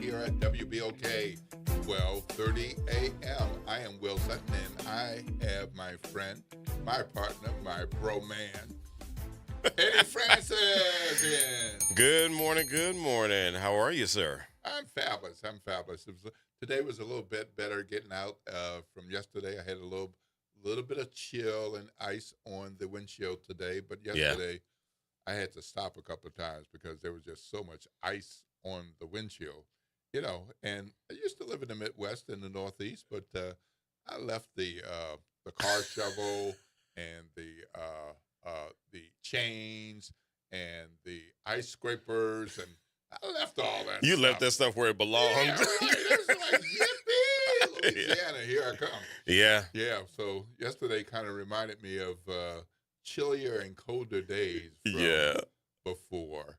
here at WBOK 12:30 a.m. I am Will Sutton, and I have my friend, my partner, my bro man, Eddie Francis in. Good morning, good morning. How are you, sir? I'm fabulous. I'm fabulous. Today was a little bit better getting out from yesterday. I had a little bit of chill and ice on the windshield today, but Yeah. yesterday I had to stop a couple of times because there was just so much ice on the windshield, And I used to live in the Midwest in the Northeast, but I left the car shovel and the chains and the ice scrapers, and I left all that. You stuff. left that stuff where it belonged. Yeah, right. It's like yippee, Louisiana, here I come. Yeah. Yeah, so yesterday kind of reminded me of chillier and colder days from Yeah. before.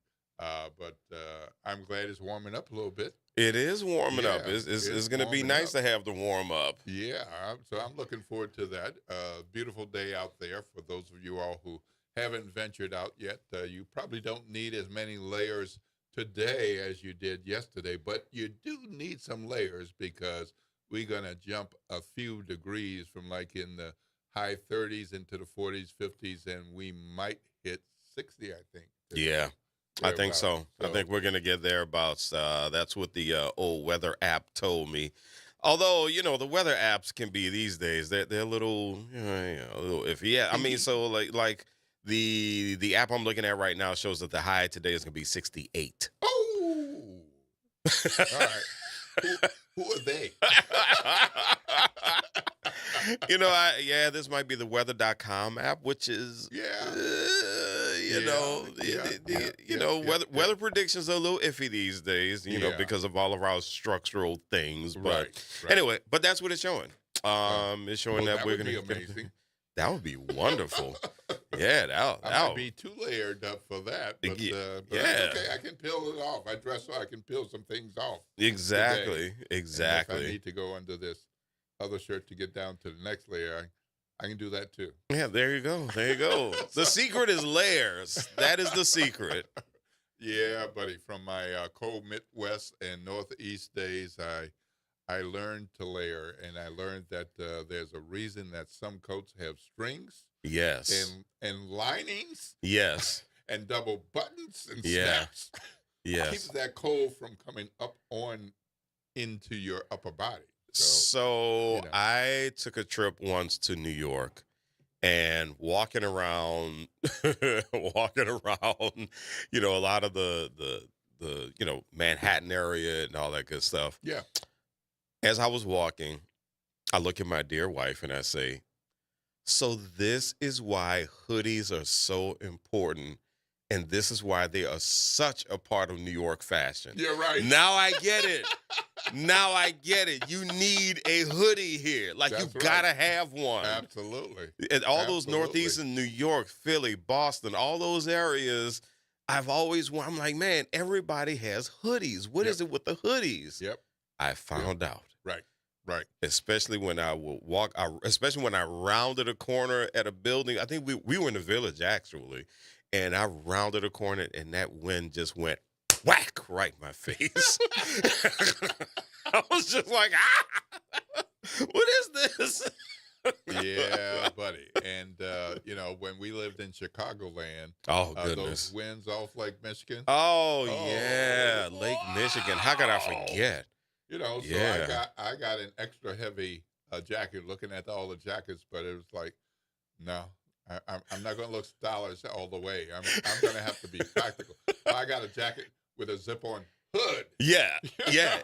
But I'm glad it's warming up a little bit. It is warming up. Yeah, It's going to be warming nice up. to have the warm up. Yeah, so I'm looking forward to that. Beautiful day out there. For those of you all who haven't ventured out yet, you probably don't need as many layers today as you did yesterday, but you do need some layers because we're going to jump a few degrees from like in the high 30s into the 40s, 50s, and we might hit 60, I think. Yeah. I think so. I So, think we're going to get thereabouts. That's what the old weather app told me. Although, the weather apps can be these days, they're a little, a little iffy. Yeah, I mean, so like the app I'm looking at right now shows that the high today is going to be 68. oh, all right. Who are they? This might be the weather.com app, which is, Yeah. weather predictions are a little iffy these days, Yeah. because of all of our structural things. But Right. anyway, but that's what it's showing. It's showing Well, that that we're would going be to amazing. That would be wonderful. Yeah, I might be too layered up for that, but Yeah. that's okay. I can peel it off. I dress so I can peel some things off. Exactly. And if I need to go under this other shirt to get down to the next layer, I can do that too. Yeah, there you go. There you go. The secret is layers. That is the secret. Yeah, buddy. From my cold Midwest and Northeast days, I learned to layer, and I learned that there's a reason that some coats have strings Yes. and linings Yes. and double buttons and Yeah. snaps. Yes. Keeps that cold from coming up on into your upper body. So I took a trip once to New York, and walking around, a lot of the Manhattan area and all that good stuff. Yeah. As I was walking, I look at my dear wife and I say, "So this is why hoodies are so important, and this is why they are such a part of New York fashion." You're right. Now I get it. Now I get it. You need a hoodie here. Like, That's you right. gotta have one. Absolutely. And all those Absolutely. Northeastern New York, Philly, Boston, all those areas, I'm like, man, everybody has hoodies. What is it with the hoodies? Yep. I found out. Right. Especially when I would especially when I rounded a corner at a building. I think we were in the Village, actually, and I rounded a corner, and that wind just went whack right in my face. I was just like, what is this? Yeah, buddy. And when we lived in Chicagoland, Oh, those goodness. winds off Lake Michigan. Oh, Oh, yeah, Lake Michigan. How could I wow. forget? So Yeah. I got an extra heavy jacket. Looking at all the jackets, but it was like, no, I'm not going to look stylish all the way. I'm going to have to be practical. I got a jacket with a zip-on hood. Yeah,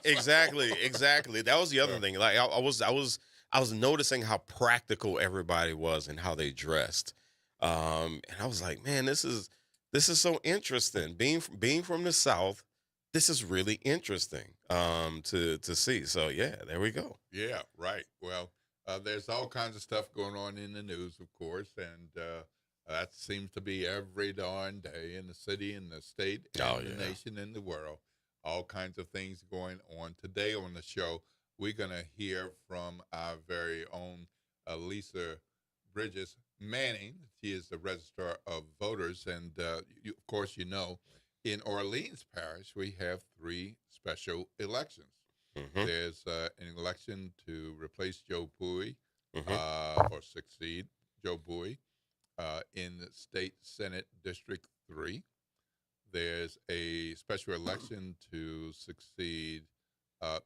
exactly. That was the other thing. Like, I was noticing how practical everybody was and how they dressed. And I was like, man, this is so interesting. Being from the South, this is really interesting to see. So yeah, there we go. Yeah, right. Well, there's all kinds of stuff going on in the news, of course, and that seems to be every darn day in the city, in the state, and Oh, the yeah. nation, and the world. All kinds of things going on. Today on the show, we're going to hear from our very own Lisa Bridges Manning. She is the Registrar of Voters. And, of course, in Orleans Parish, we have three special elections. Mm-hmm. There's an election to replace Joe Bowie Mm-hmm. or succeed Joe Bowie in the State Senate District 3. There's a special election to succeed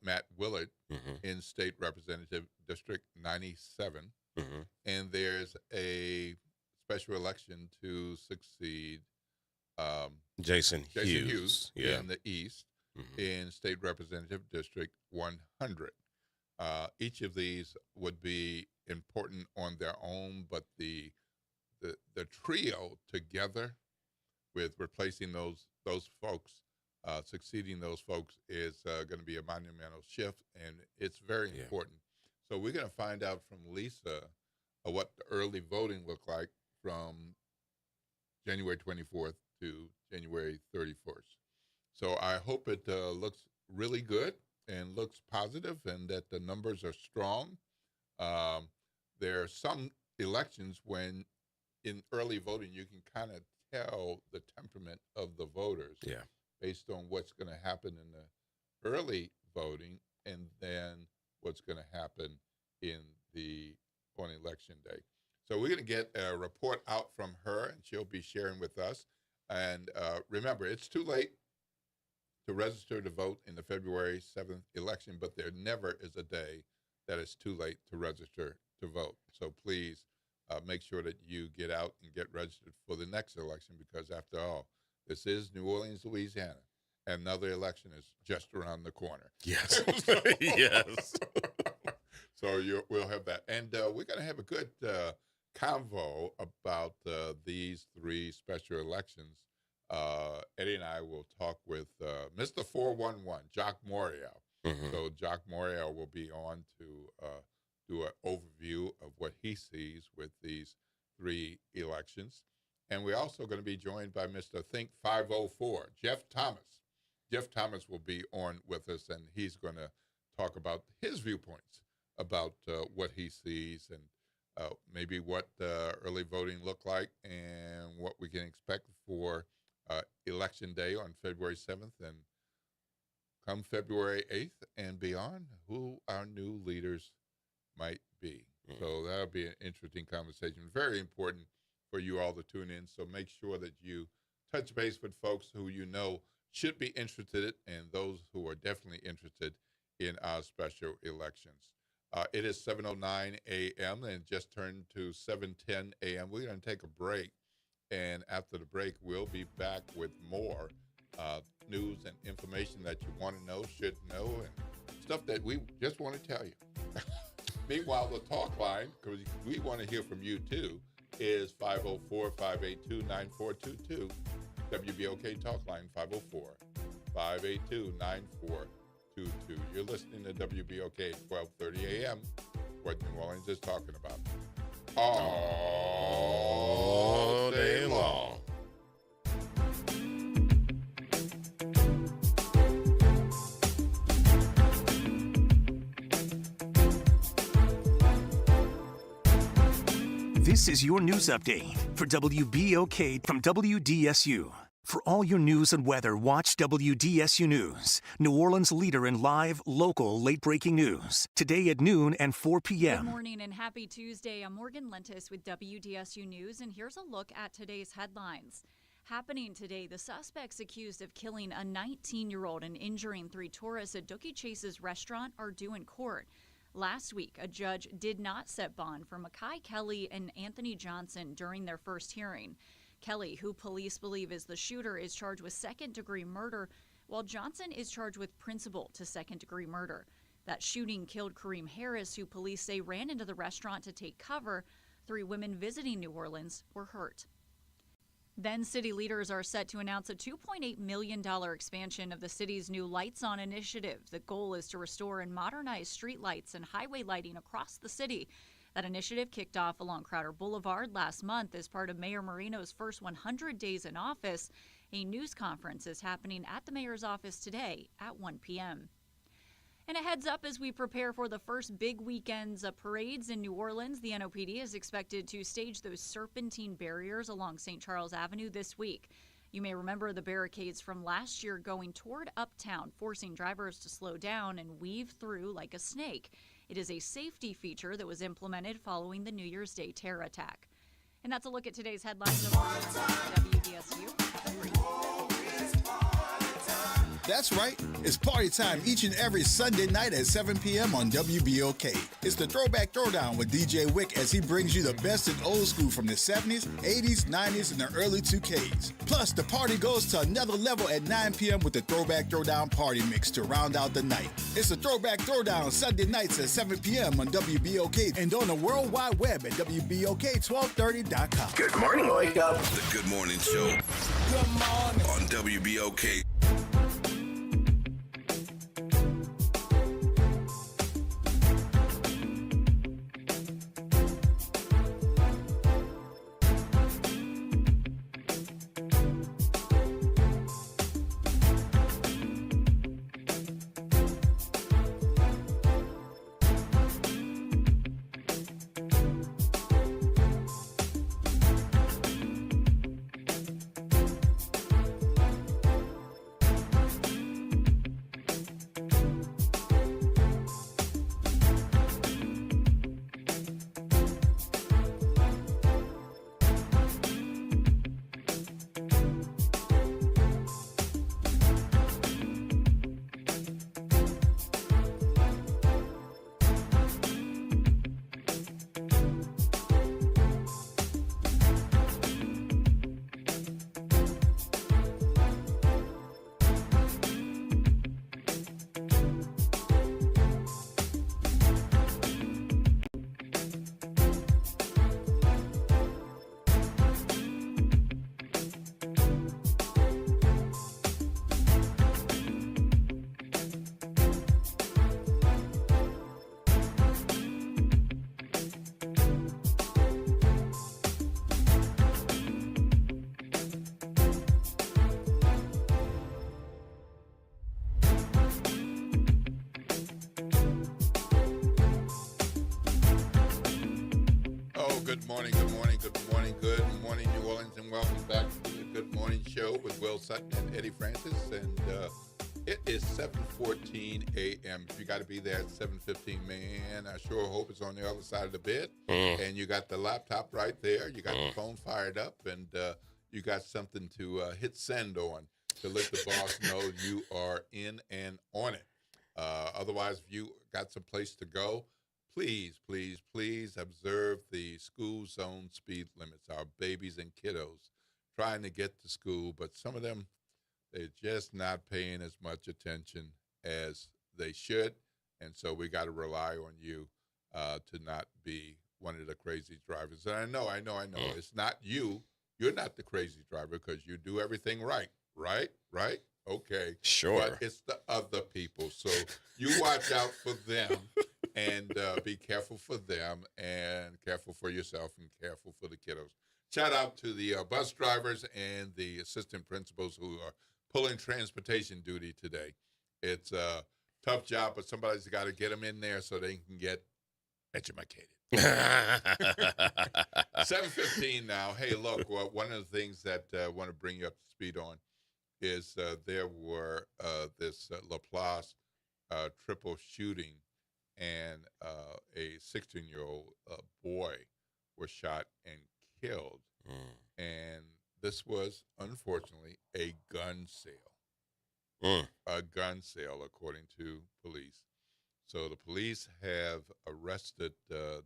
Matt Willard Mm-hmm. in State Representative District 97. Mm-hmm. And there's a special election to succeed um, Jason Jason Hughes. Hughes Yeah. in the East Mm-hmm. in State Representative District 100. Each of these would be important on their own, but the trio together with replacing those folks, succeeding those folks is going to be a monumental shift, and it's very Yeah. important. So we're going to find out from Lisa what the early voting looked like from January 24th to January 31st. So I hope it looks really good and looks positive, and that the numbers are strong. Um, there are some elections when in early voting you can kind of tell the temperament of the voters Yeah. based on what's going to happen in the early voting and then what's going to happen in the on election day. So we're going to get a report out from her, and she'll be sharing with us. And remember, it's too late to register to vote in the February 7th election, but there never is a day that it's too late to register to vote. So please make sure that you get out and get registered for the next election, because after all, this is New Orleans, Louisiana. Another election is just around the corner. Yes. Yes. So we'll have that. And we're going to have a good convo about these three special elections. Eddie and I will talk with Mr. 411, Jock Morial. Mm-hmm. So Jock Morial will be on to do an overview of what he sees with these three elections. And we're also going to be joined by Mr. Think 504, Jeff Thomas. Jeff Thomas will be on with us, and he's going to talk about his viewpoints about what he sees and maybe what early voting looked like and what we can expect for Election Day on February 7th and come February 8th and beyond, who our new leaders might be. Mm. So that'll be an interesting conversation. Very important for you all to tune in. So make sure that you touch base with folks who you know should be interested and those who are definitely interested in our special elections. It is 7:09 a.m. and just turned to 7:10 a.m. We're going to take a break, and after the break, we'll be back with more news and information that you want to know, should know, and stuff that we just want to tell you. Meanwhile, the talk line, because we want to hear from you too, is 504-582-9422. WBOK talk line 504-582-9422. You're listening to WBOK at 12:30 a.m. What New Orleans is talking about all day long. This is your news update for WBOK from WDSU. For all your news and weather, watch WDSU News, New Orleans' leader in live, local, late-breaking news. Today at noon and 4 p.m. Good morning and happy Tuesday. I'm Morgan Lentis with WDSU News, and here's a look at today's headlines. Happening today, the suspects accused of killing a 19-year-old and injuring 3 tourists at Dookie Chase's restaurant are due in court. Last week, a judge did not set bond for Makai Kelly and Anthony Johnson during their first hearing. Kelly, who police believe is the shooter, is charged with second-degree murder, while Johnson is charged with principal to second-degree murder. That shooting killed Kareem Harris, who police say ran into the restaurant to take cover. 3 women visiting New Orleans were hurt. Then city leaders are set to announce a $2.8 million expansion of the city's new Lights On initiative. The goal is to restore and modernize street lights and highway lighting across the city. That initiative kicked off along Crowder Boulevard last month as part of Mayor Marino's first 100 days in office. A news conference is happening at the mayor's office today at 1 p.m. And a heads up as we prepare for the first big weekends of parades in New Orleans, the NOPD is expected to stage those serpentine barriers along St. Charles Avenue this week. You may remember the barricades from last year going toward Uptown, forcing drivers to slow down and weave through like a snake. It is a safety feature that was implemented following the New Year's Day terror attack. And that's a look at today's headlines of WDSU. That's right. It's party time each and every Sunday night at 7 p.m. on WBOK. It's the Throwback Throwdown with DJ Wick as he brings you the best in old school from the 70s, 80s, 90s, and the early 2Ks. Plus, the party goes to another level at 9 p.m. with the Throwback Throwdown Party Mix to round out the night. It's the Throwback Throwdown Sunday nights at 7 p.m. on WBOK and on the World Wide Web at WBOK1230.com. Good morning. Wake up. The Good Morning Show Good morning. on WBOK. Good morning, good morning, good morning, good morning, New Orleans, and welcome back to the Good Morning Show with Will Sutton and Eddie Francis. And it is 7:14 a.m. If you got to be there at 7:15, man, I sure hope it's on the other side of the bed. And you got the laptop right there. You got the phone fired up, and you got something to hit send on to let the boss know you are in and on it. Otherwise, if you got some place to go, please, please, please observe the school zone speed limits. Our babies and kiddos trying to get to school, but some of them, they're just not paying as much attention as they should. And so we got to rely on you to not be one of the crazy drivers. And I know. It's not you. You're not the crazy driver because you do everything right. Right? Okay. Sure. But it's the other people. So you watch out for them. And be careful for them and careful for yourself and careful for the kiddos. Shout out to the bus drivers and the assistant principals who are pulling transportation duty today. It's a tough job, but somebody's got to get them in there so they can get educated. 7:15 now. Hey, look, one of the things that I want to bring you up to speed on is there were this Laplace triple shooting, and a 16-year-old boy was shot and killed. And this was, unfortunately, a gun sale. A gun sale, according to police. So the police have arrested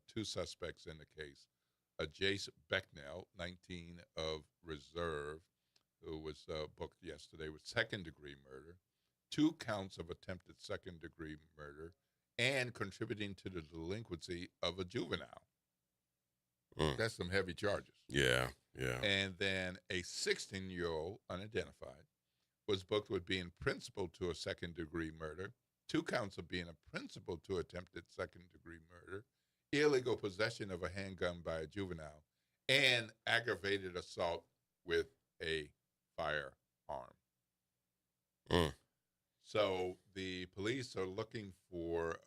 two suspects in the case. Jace Becknell, 19, of Reserve, who was booked yesterday with second-degree murder, 2 counts of attempted second-degree murder, and contributing to the delinquency of a juvenile. That's some heavy charges. Yeah. And then a 16-year-old, unidentified, was booked with being principal to a second-degree murder, 2 counts of being a principal to attempted second-degree murder, illegal possession of a handgun by a juvenile, and aggravated assault with a firearm. So the police are looking for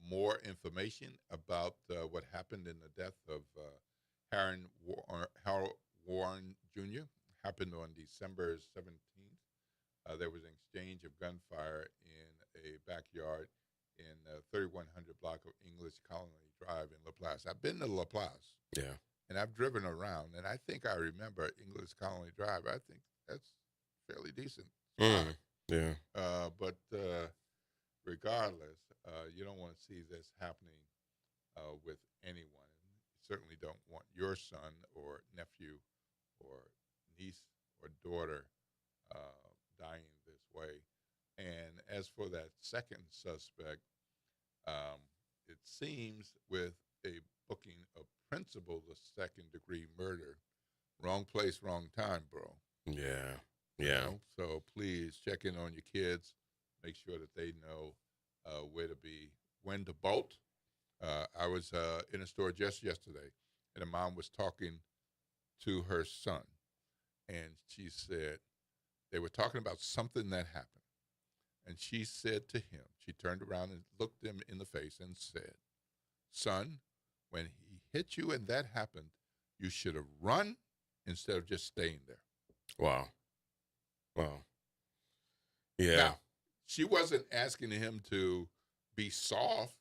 more information about what happened in the death of Harold Warren Jr., happened on December 17th. There was an exchange of gunfire in a backyard in 3100 block of English Colony Drive in LaPlace. I've been to LaPlace. Yeah. And I've driven around, and I think I remember English Colony Drive. I think that's fairly decent. Yeah. But regardless, you don't want to see this happening with anyone. You certainly don't want your son or nephew or niece or daughter dying this way. And as for that second suspect, it seems with a booking of principal of second-degree murder, wrong place, wrong time, bro. Yeah. You Yeah. know? So please check in on your kids. Make sure that they know where to be, when to bolt. I was in a store just yesterday, and a mom was talking to her son, and she said they were talking about something that happened. And she said to him, she turned around and looked him in the face and said, "Son, when he hit you and that happened, you should have run instead of just staying there." Wow. Yeah. Now, she wasn't asking him to be soft.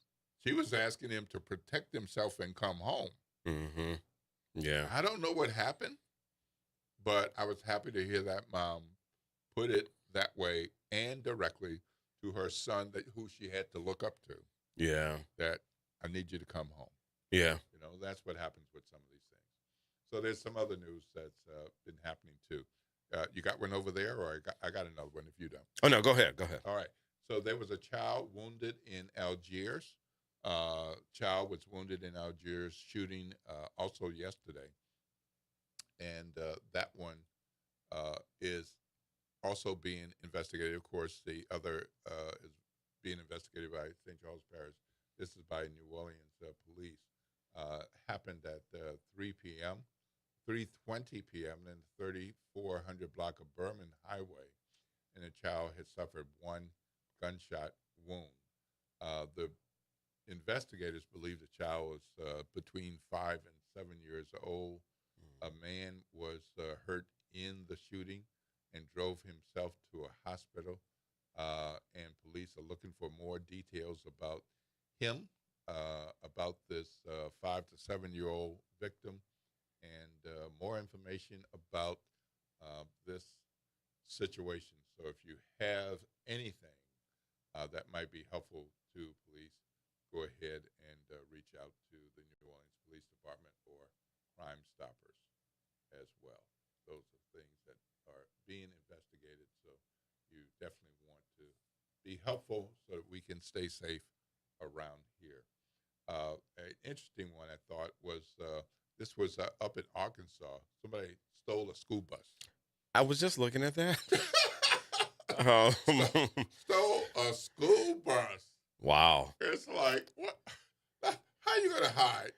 She was asking him to protect himself and come home. Mm-hmm. Yeah. I don't know what happened, but I was happy to hear that mom put it that way and directly to her son who she had to look up to, Yeah. that I need you to come home. Yeah. You know, that's what happens with some of these things. So there's some other news that's been happening too. You got one over there, or I got another one if you don't. Oh, no, go ahead. All right. So there was a child wounded in Algiers. Child was wounded in Algiers shooting also yesterday. And that one is also being investigated. Of course, the other is being investigated by St. Charles Parish. This is by New Orleans police. Happened at 3 p.m., 3:20 p.m. in the 3400 block of Berman Highway, and a child had suffered one gunshot wound. The investigators believe the child was between 5 and 7 years old. A man was hurt in the shooting and drove himself to a hospital, and police are looking for more details about him, about this 5 to 7 year old victim, and more information about this situation. So if you have anything that might be helpful to police, go ahead and reach out to the New Orleans Police Department or Crime Stoppers as well. Those are things that are being investigated, so you definitely want to be helpful so that we can stay safe around here. An interesting one I thought was this was up in Arkansas. Somebody stole a school bus. I was just looking at that. Stole a school bus. Wow. It's like, what? How you gonna hide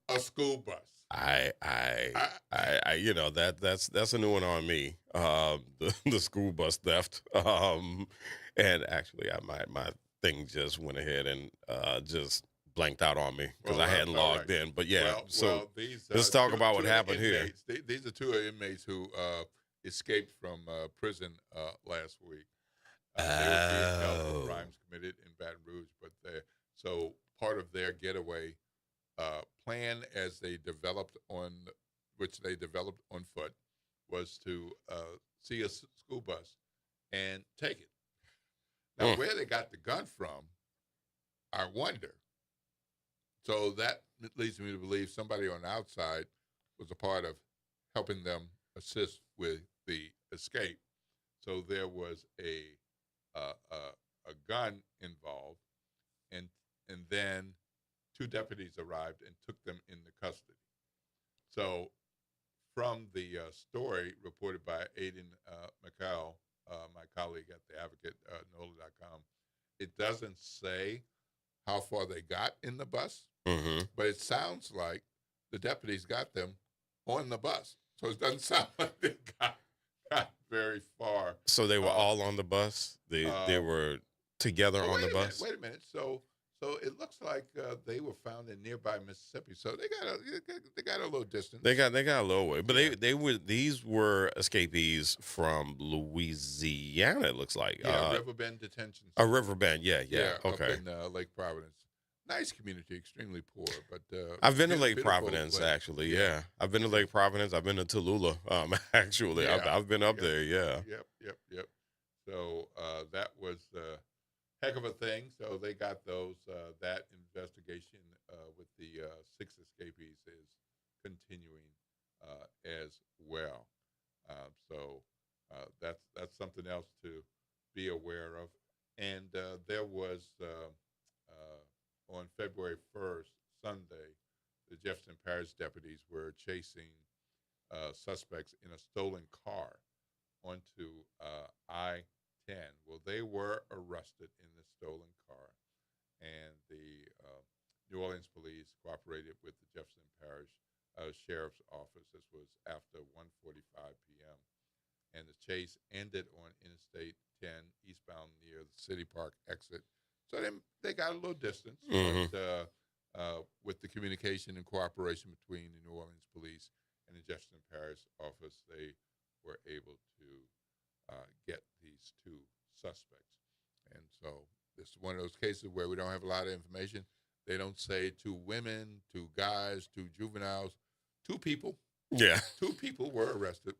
a school bus? I you know, that's a new one on me. The school bus theft. And actually, my thing just went ahead and just blanked out on me because I hadn't logged in. But yeah, let's talk about what happened here. These are two inmates who escaped from prison last week. They were being held for crimes committed in Baton Rouge, but so part of their getaway plan, as they developed on foot, was to see a school bus and take it. Now, where they got the gun from, I wonder. So that leads me to believe somebody on the outside was a part of helping them assist with the escape. So there was a gun involved, and then two deputies arrived and took them into custody. So from the story reported by Aiden McCall, my colleague at the Advocate, NOLA.com, it doesn't say how far they got in the bus, but it sounds like the deputies got them on the bus. So it doesn't sound like they got very far. So they were all on the bus? They were together on the bus? Wait a minute. So So it looks like they were found in nearby Mississippi. So they got a little distance. They got a little way, but Yeah. these were escapees from Louisiana. It looks like Riverbend Detention a Center. Riverbend. Yeah. Okay. Up in Lake Providence. Nice community, extremely poor, but I've been to beautiful Lake Providence place. actually. Yeah, I've been to Lake Providence. I've been to Tallulah. Actually, Yeah. I've been up Yep. there. Yeah. Yep. So that was a heck of a thing. So they got those. That investigation with the 6 escapees is continuing as well. So that's something else to be aware of. And there was on February 1st, Sunday, the Jefferson Parish deputies were chasing suspects in a stolen car onto I-10. Well, they were arrested in the stolen car, and the New Orleans police cooperated with the Jefferson Parish Sheriff's Office. This was after 1:45 p.m., and the chase ended on Interstate 10 eastbound near the City Park exit. So they got a little distance, Mhm. but with the communication and cooperation between the New Orleans police and the Jefferson Parish office, they were able to get these 2 suspects. And so this is one of those cases where we don't have a lot of information. They don't say 2 women, 2 guys, 2 juveniles, 2 people. Yeah. 2 people were arrested.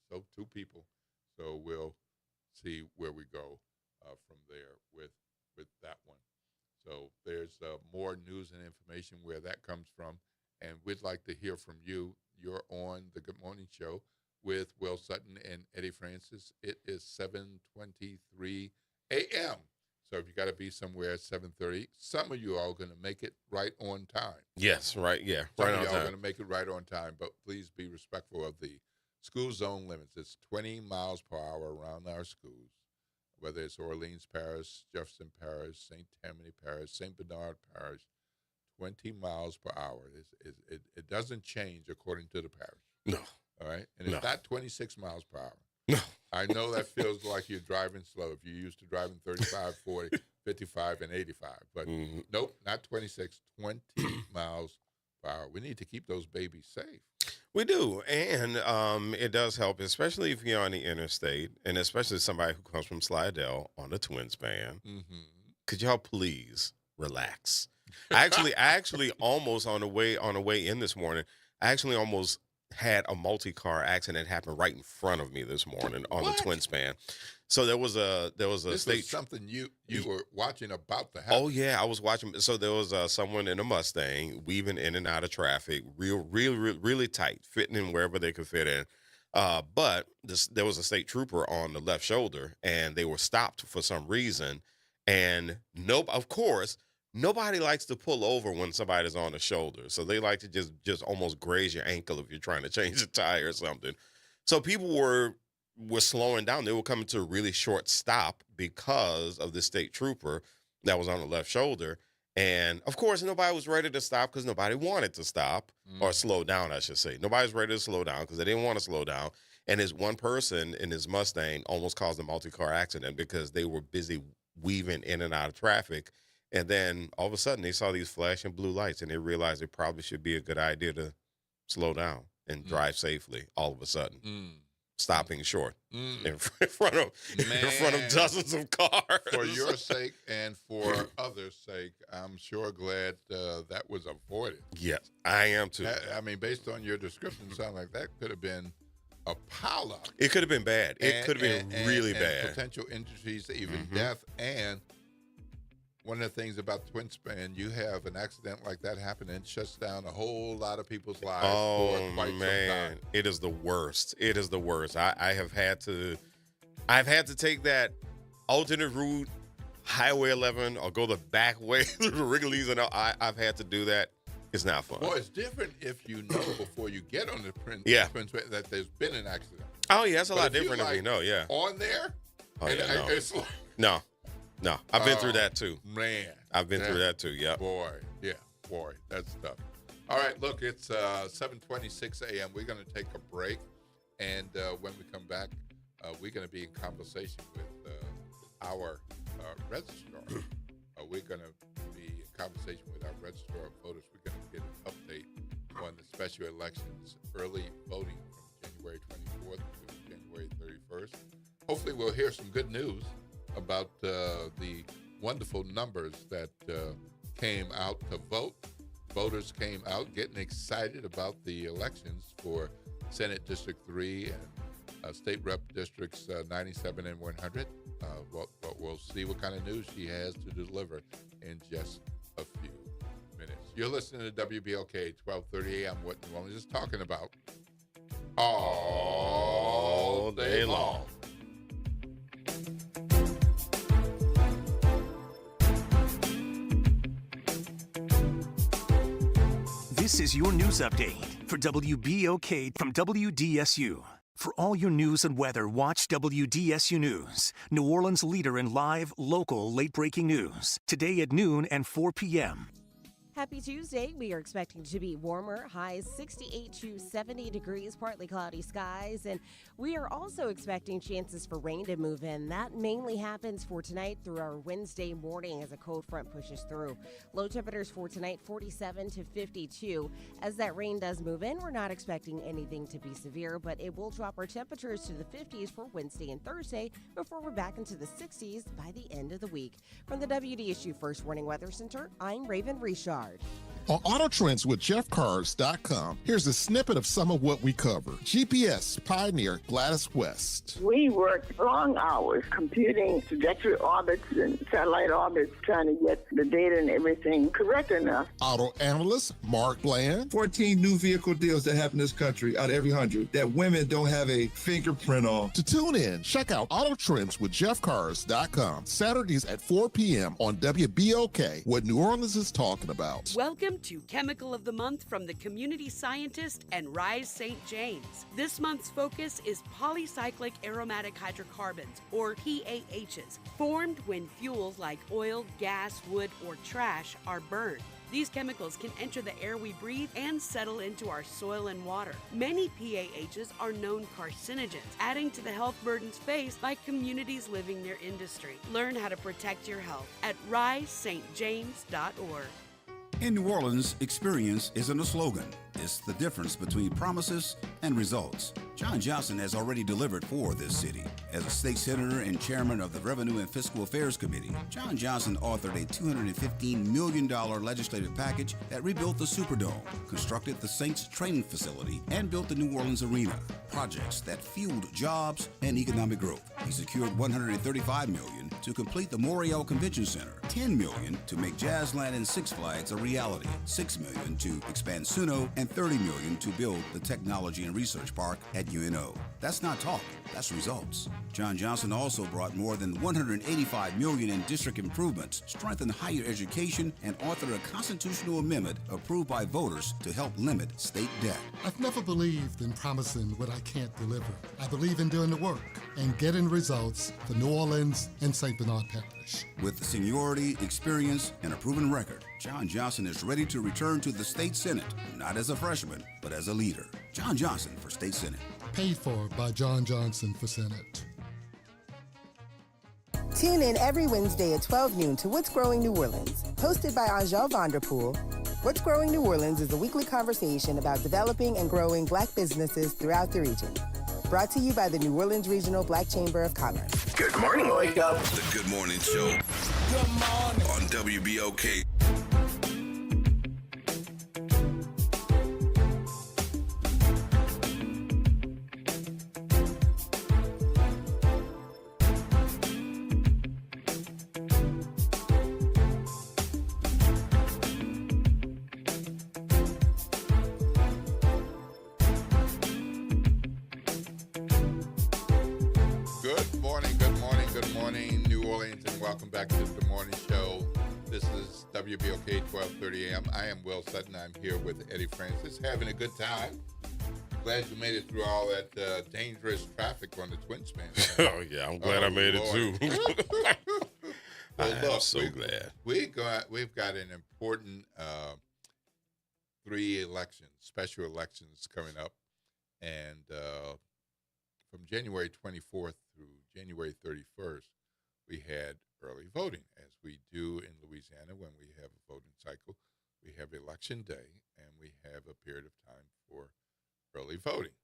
So 2 people. So we'll see where we go from there with that one. So there's more news and information where that comes from, and we'd like to hear from you. You're on the Good Morning Show with Will Sutton and Eddie Francis. It is 7:23 a.m. So if you got to be somewhere at 7:30, some of you are going to make it right on time. Yes. Right. Yeah. Some Right of on y'all are going time. to make it right on time, but please be respectful of the school zone limits. It's 20 miles per hour around our schools, whether it's Orleans Parish, Jefferson Parish, St. Tammany Parish, St. Bernard Parish. 20 miles per hour. It doesn't change according to the parish. No. All right? And No. it's not 26 miles per hour. No. I know that feels like you're driving slow if you're used to driving 35, 40, 55, and 85. But Mhm. nope, not 26, 20 miles per hour. We need to keep those babies safe. We do, and it does help, especially if you're on the interstate, and especially somebody who comes from Slidell on the twin span. Mm-hmm. Could y'all please relax? I actually almost on the way in this morning, I actually almost had a multi-car accident happen right in front of me this morning on the What? twin span. So there was a This state. was something you were watching about to happen. Oh yeah, I was watching. So there was someone in a Mustang weaving in and out of traffic, really tight, fitting in wherever they could fit in. But there was a state trooper on the left shoulder, and they were stopped for some reason. And of course, nobody likes to pull over when somebody's on the shoulder. So they like to just almost graze your ankle if you're trying to change a tire or something. So people were slowing down. They were coming to a really short stop because of the state trooper that was on the left shoulder. And of course, nobody was ready to stop because nobody wanted to stop or slow down, I should say. Nobody was ready to slow down because they didn't want to slow down. And this one person in his Mustang almost caused a multi-car accident because they were busy weaving in and out of traffic. And then all of a sudden they saw these flashing blue lights and they realized it probably should be a good idea to slow down and drive safely all of a sudden. Stopping short in front of dozens of cars. For your sake and for others' sake, I'm sure glad that was avoided. Yes, I am too. I mean, based on your description, it sounds like that could have been a pileup. It could have been bad. It could have been really and bad. Potential injuries, even death. And one of the things about twin span, you have an accident like that happen and it shuts down a whole lot of people's lives for quite some time. It is the worst. It is the worst. I've had to take that alternate route, Highway 11, or go the back way through the Wrigley's, and I've had to do that. It's not fun. Well, it's different if you know before you get on the twin span that there's been an accident. Oh yeah, that's a lot if you, different if you know. Yeah. On there, Oh yeah. No. it's like, No. I've been through that too. man. I've been through that too. Yep. Boy, that's tough. All right, look, it's 7:26 a.m. We're going to take a break, and when we come back, we're going to be in conversation with our registrar. We're going to be in conversation with our registrar of voters. We're going to get an update on the special elections early voting from January 24th to January 31st. Hopefully we'll hear some good news about the wonderful numbers that came out to vote. Voters came out getting excited about the elections for Senate District 3 and State Rep Districts 97 and 100. But we'll see what kind of news she has to deliver in just a few minutes. You're listening to WBLK 1230 AM, what New Orleans is talking about all day long. This is your news update for WBOK from WDSU. For all your news and weather, watch WDSU News, New Orleans' leader in live, local, late-breaking news. Today at noon and 4 p.m. Happy Tuesday. We are expecting to be warmer, highs 68 to 70 degrees, partly cloudy skies, and we are also expecting chances for rain to move in. That mainly happens for tonight through our Wednesday morning as a cold front pushes through. Low temperatures for tonight 47 to 52. As that rain does move in, we're not expecting anything to be severe, but it will drop our temperatures to the 50s for Wednesday and Thursday before we're back into the 60s by the end of the week. From the WDSU First Warning Weather Center, I'm Raven Richard. On Auto Trends with JeffCars.com, here's a snippet of some of what we cover. GPS pioneer Gladys West. We worked long hours computing trajectory orbits and satellite orbits, trying to get the data and everything correct enough. Auto analyst Mark Bland. 14 new vehicle deals that happen in this country out of every 100 that women don't have a fingerprint on. To tune in, check out Auto Trends with JeffCars.com, Saturdays at 4 p.m. on WBOK, what New Orleans is talking about. Welcome to Chemical of the Month from the Community Scientist and Rise St. James. This month's focus is polycyclic aromatic hydrocarbons, or PAHs, formed when fuels like oil, gas, wood, or trash are burned. These chemicals can enter the air we breathe and settle into our soil and water. Many PAHs are known carcinogens, adding to the health burdens faced by communities living near industry. Learn how to protect your health at risestjames.org. In New Orleans, experience isn't a slogan. It's the difference between promises and results. John Johnson has already delivered for this city. As a state senator and chairman of the Revenue and Fiscal Affairs Committee, John Johnson authored a $215 million legislative package that rebuilt the Superdome, constructed the Saints training facility, and built the New Orleans Arena, projects that fueled jobs and economic growth. He secured $135 million to complete the Morial Convention Center, $10 million to make Jazzland and Six Flags a reality, $6 million to expand Suno, and $30 million to build the Technology and Research Park at UNO. That's not talk, that's results. John Johnson also brought more than $185 million in district improvements, strengthened higher education, and authored a constitutional amendment approved by voters to help limit state debt. I've never believed in promising what I can't deliver. I believe in doing the work and getting results for New Orleans and St. Bernard Parish. With seniority, experience, and a proven record, John Johnson is ready to return to the state Senate, not as a freshman, but as a leader. John Johnson for state Senate. Paid for by John Johnson for Senate. Tune in every Wednesday at 12 noon to What's Growing New Orleans, hosted by Angel Vanderpool. What's Growing New Orleans is a weekly conversation about developing and growing Black businesses throughout the region. Brought to you by the New Orleans Regional Black Chamber of Commerce. Good morning, wake up. The Good Morning Show. Good morning. On WBOK. Welcome back to the morning show. This is WBOK 1230 AM. I am Will Sutton. I'm here with Eddie Francis, having a good time. Glad you made it through all that dangerous traffic on the Twin Span. Oh, yeah. I'm glad I made it, too. Well, I'm so glad. We've got an important 3 elections, special elections coming up. And from January 24th through January 31st, we had early voting, as we do in Louisiana when we have a voting Election Day, and we have a period of time for early voting.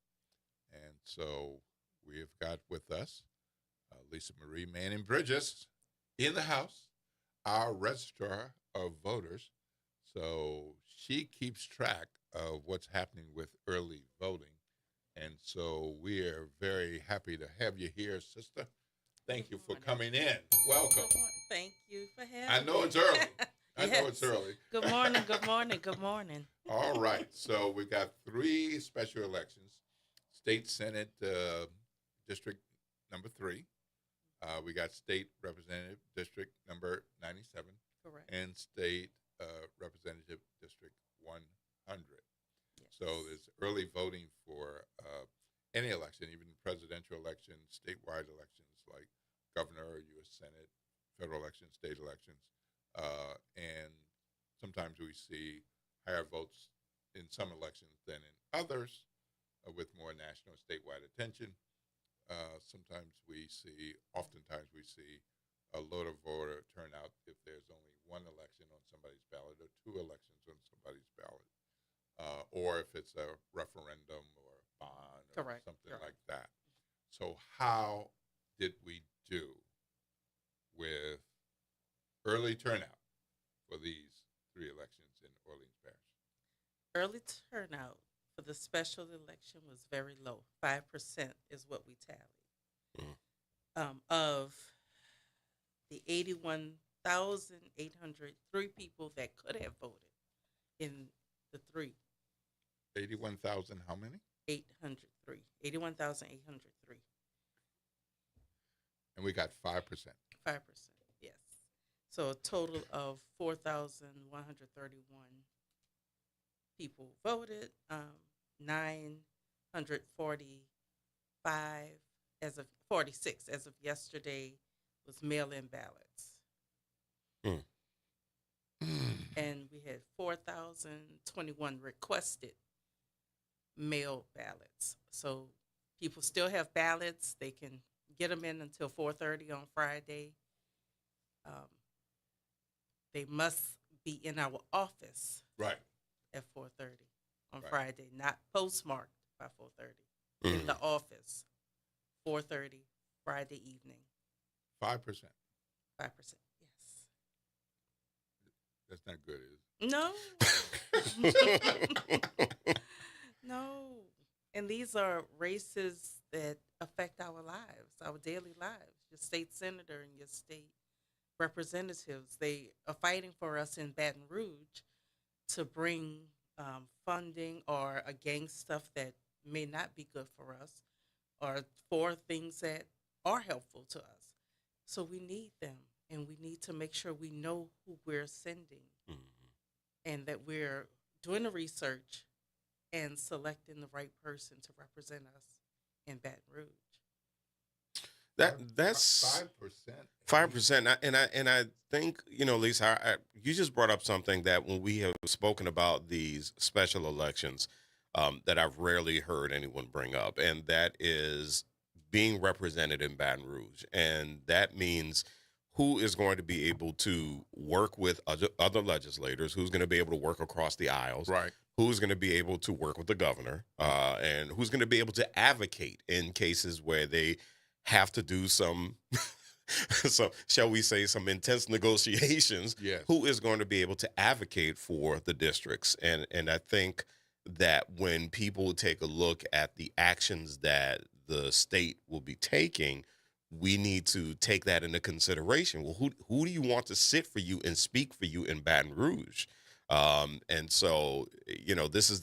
And so we have got with us Lisa Marie Manning Bridges in the house, our registrar of voters. So she keeps track of what's happening with early voting. And so we are very happy to have you here, sister. Thank you for coming in. Welcome. Thank you for having me. I know it's early. I know it's early. Good morning, good morning, good morning. All right. So we got 3 special elections. State Senate District number 3. We got State Representative District number 97. Correct. And State Representative District 100. Yes. So there's early voting for any election, even presidential elections, statewide elections like governor, U.S. Senate, federal elections, state elections. And sometimes we see higher votes in some elections than in others with more national statewide attention. Oftentimes we see a lower voter turnout if there's only one election on somebody's ballot or 2 elections on somebody's ballot, or if it's a referendum or a bond or something like that. So how did we do with early turnout for these 3 elections in Orleans Parish? Early turnout for the special election was very low. 5% is what we tallied. Of the 81,803 people that could have voted in the 3. 81,000 how many? 803. 81,803. And we got 5%. 5%, yes. So a total of 4,131 people voted. 945 as of 46 as of yesterday was mail-in ballots. And we had 4,021 requested mail ballots. So people still have ballots. They can get them in until 4:30 on Friday. They must be in our office at 4:30 on Friday, not postmarked by 4:30. In the office, 4:30 Friday evening. 5%. 5%, yes. That's not good, is it? No. And these are races that affect our lives, our daily lives. Your state senator and your state representatives, they are fighting for us in Baton Rouge to bring funding or against stuff that may not be good for us or for things that are helpful to us. So we need them, and we need to make sure we know who we're sending and that we're doing the research and selecting the right person to represent us in Baton Rouge. That's 5%. And I think, Lisa, you just brought up something that when we have spoken about these special elections, that I've rarely heard anyone bring up, and that is being represented in Baton Rouge. And that means who is going to be able to work with other legislators, who's going to be able to work across the aisles, who's going to be able to work with the governor, and who's going to be able to advocate in cases where they have to do some, shall we say, some intense negotiations. Yes. Who is going to be able to advocate for the districts? And I think that when people take a look at the actions that the state will be taking, we need to take that into consideration. Well, who do you want to sit for you and speak for you in Baton Rouge? And so, this is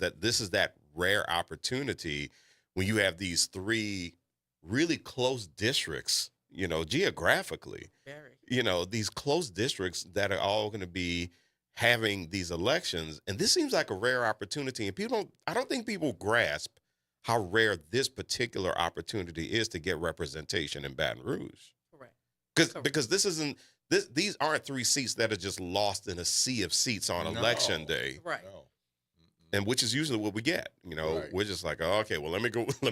that rare opportunity when you have these 3 really close districts, geographically, these close districts that are all going to be having these elections. And this seems like a rare opportunity. And I don't think people grasp how rare this particular opportunity is to get representation in Baton Rouge. Correct. Because these aren't 3 seats that are just lost in a sea of seats on election day. Right. No. And which is usually what we get. We're just like, oh, okay, well, let me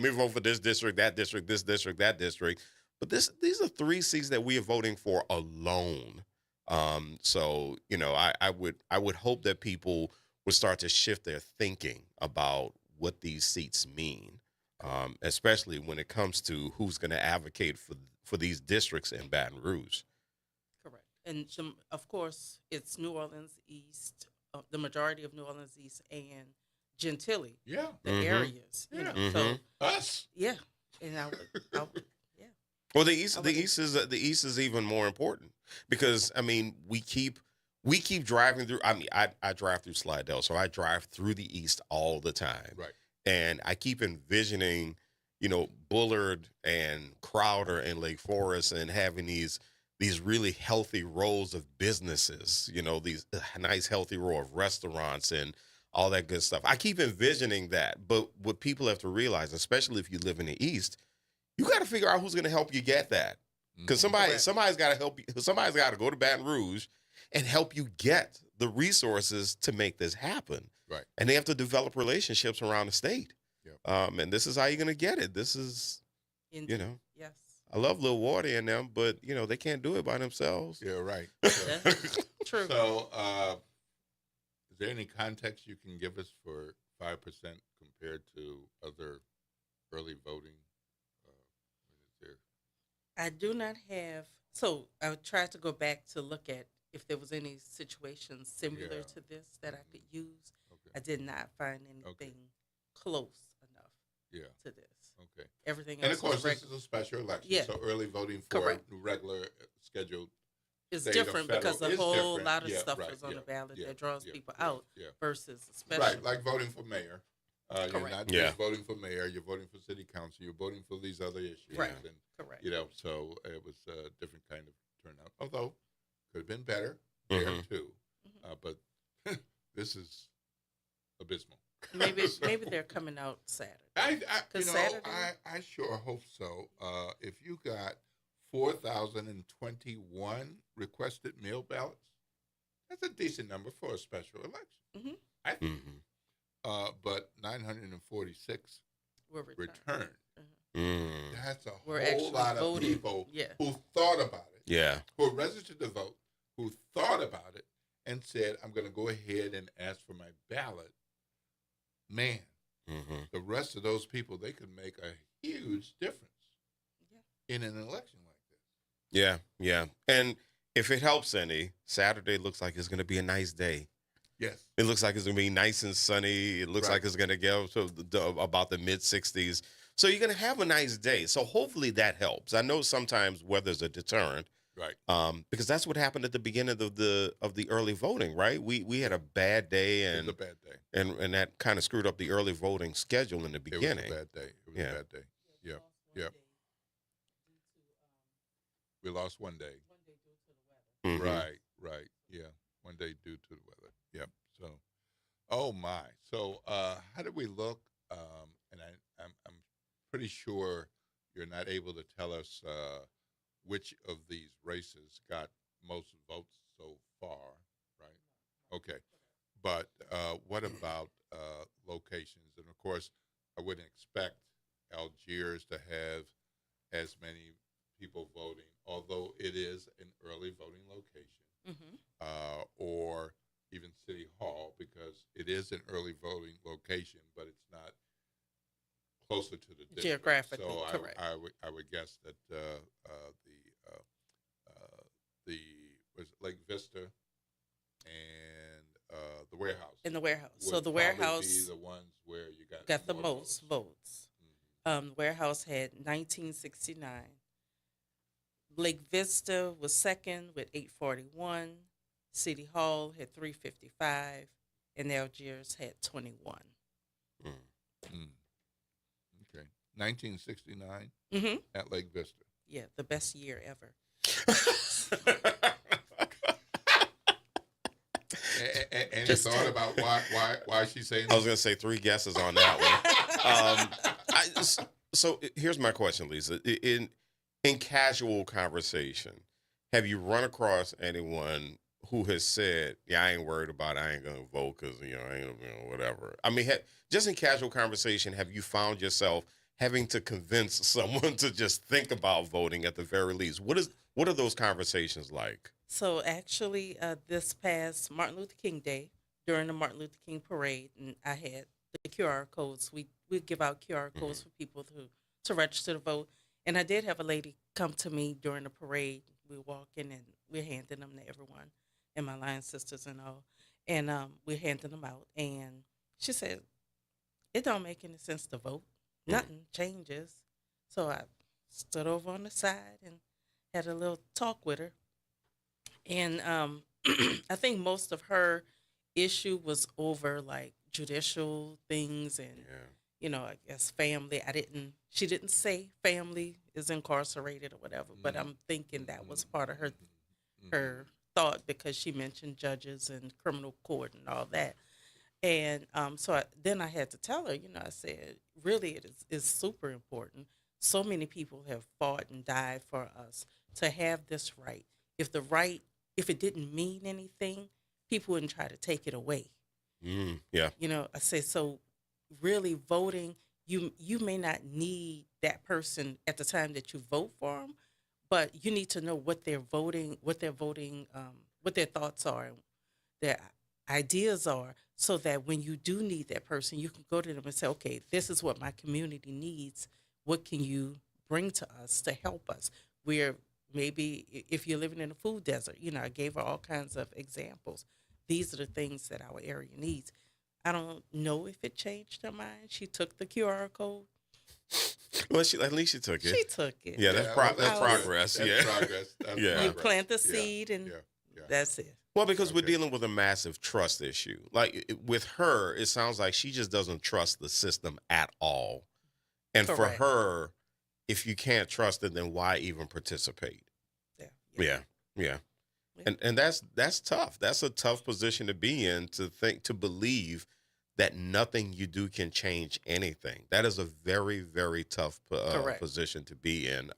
vote for this district, that district, this district, that district. But these are 3 seats that we are voting for alone. So, I would hope that people would start to shift their thinking about what these seats mean, especially when it comes to who's going to advocate for these districts in Baton Rouge. Correct. And of course, it's New Orleans East, the majority of New Orleans East and Gentilly. Yeah. The areas. You know, so us. yeah. And I would yeah. Well, the East is even more important because I mean we keep driving through. I mean I drive through Slidell, so I drive through the East all the time. Right. And I keep envisioning, Bullard and Crowder and Lake Forest and having these really healthy rows of businesses, these nice healthy row of restaurants and all that good stuff. I keep envisioning that. But what people have to realize, especially if you live in the East, you got to figure out who's going to help you get that. Because somebody's got to help you. Somebody's got to go to Baton Rouge and help you get the resources to make this happen. Right. And they have to develop relationships around the state. Yep. And this is how you're going to get it. This is, Indeed. Yes. I love Lil Wardy in them, but, they can't do it by themselves. Yeah, right. True. So, is there any context you can give us for 5% compared to other early voting? I do not have. So I tried to go back to look at if there was any situations similar to this that I could use. Okay. I did not find anything close enough to this. Okay. Everything and else of course, was this is a special election, Yeah. so early voting for Correct. regular scheduled It's state or different federal because a is whole different. lot of Yeah, stuff right, is on yeah, the ballot yeah, that draws yeah, people yeah, out yeah. versus a special. Right, like voting for mayor. You're Correct. not Yeah. just voting for mayor, you're voting for city council, you're voting for these other issues. Right. And, Correct. so it was a different kind of turnout. Although, could have been better there too. But this is abysmal. Maybe they're coming out Saturday. I sure hope so. If you got 4,021 requested mail ballots, that's a decent number for a special election. I think. But 946 were returned. That's a We're whole actually lot of voting. people Yeah. who thought about it, Yeah. who registered to vote, who thought about it, and said, I'm going to go ahead and ask for my ballot. Man, the rest of those people, they could make a huge difference in an election like this. Yeah, yeah. And if it helps any, Saturday looks like it's going to be a nice day. Yes. It looks like it's going to be nice and sunny. It looks like it's going to get up to about the mid-60s. So you're going to have a nice day. So hopefully that helps. I know sometimes weather's a deterrent. Right. Because that's what happened at the beginning of the early voting, right? We had a bad day, and It was a bad day. and that kind of screwed up the early voting schedule in the beginning. It was a bad day. It was a bad day. Yep. Yep. We lost one day. Mhm. Right. Yeah. One day due to the weather. Yep. So, oh my. So, how did we look? And I'm pretty sure you're not able to tell us which of these races got most votes so far, right? Okay. But what about locations? And of course, I wouldn't expect Algiers to have as many people voting, although it is an early voting location, or even City Hall, because it is an early voting location, but it's not closer to the district. Geographically, so correct. I would guess that the was it Lake Vista and the warehouse. In the warehouse. So would the probably warehouse be the ones where you got the more most votes. The warehouse had 1969. Lake Vista was second with 841. City Hall had 355, and Algiers had 21. Okay, 1969 at Lake Vista. Yeah, the best year ever. Any thought about why she's saying I was going to say 3 guesses on that one. So here's my question, Lisa. In casual conversation, have you run across anyone who has said, "Yeah, I ain't worried about it. I ain't going to vote because I ain't whatever." I mean, just in casual conversation, have you found yourself having to convince someone to just think about voting at the very least? What are those conversations like? So actually, this past Martin Luther King Day, during the Martin Luther King parade, and I had the QR codes. We give out QR codes for people to register to vote. And I did have a lady come to me during the parade. We were walking and we're handing them to everyone, and my Lion sisters and all. And we're handing them out. And she said, it don't make any sense to vote. Nothing changes. So I stood over on the side and had a little talk with her. And I think most of her issue was over like judicial things and, I guess family. She didn't say family is incarcerated or whatever, but I'm thinking that was part of her thought because she mentioned judges and criminal court and all that. And then I had to tell her, I said, really, it is super important. So many people have fought and died for us to have this right. If it didn't mean anything, people wouldn't try to take it away. Yeah. I say, so really voting, you may not need that person at the time that you vote for them, but you need to know what they're voting, what their thoughts are, and their ideas are, so that when you do need that person, you can go to them and say, okay, this is what my community needs. What can you bring to us to help us? Where maybe if you're living in a food desert, I gave her all kinds of examples. These are the things that our area needs. I don't know if it changed her mind. She took the QR code. Well, at least she took it. She took it. Yeah, that's progress. That's progress. That's Yeah. You plant the seed and that's it. Well, because we're dealing with a massive trust issue. Like with her, it sounds like she just doesn't trust the system at all. And Correct. for her, if you can't trust it, then why even participate? Yeah. And that's tough. That's a tough position to be in, to believe that nothing you do can change anything. That is a very, very tough position to be in.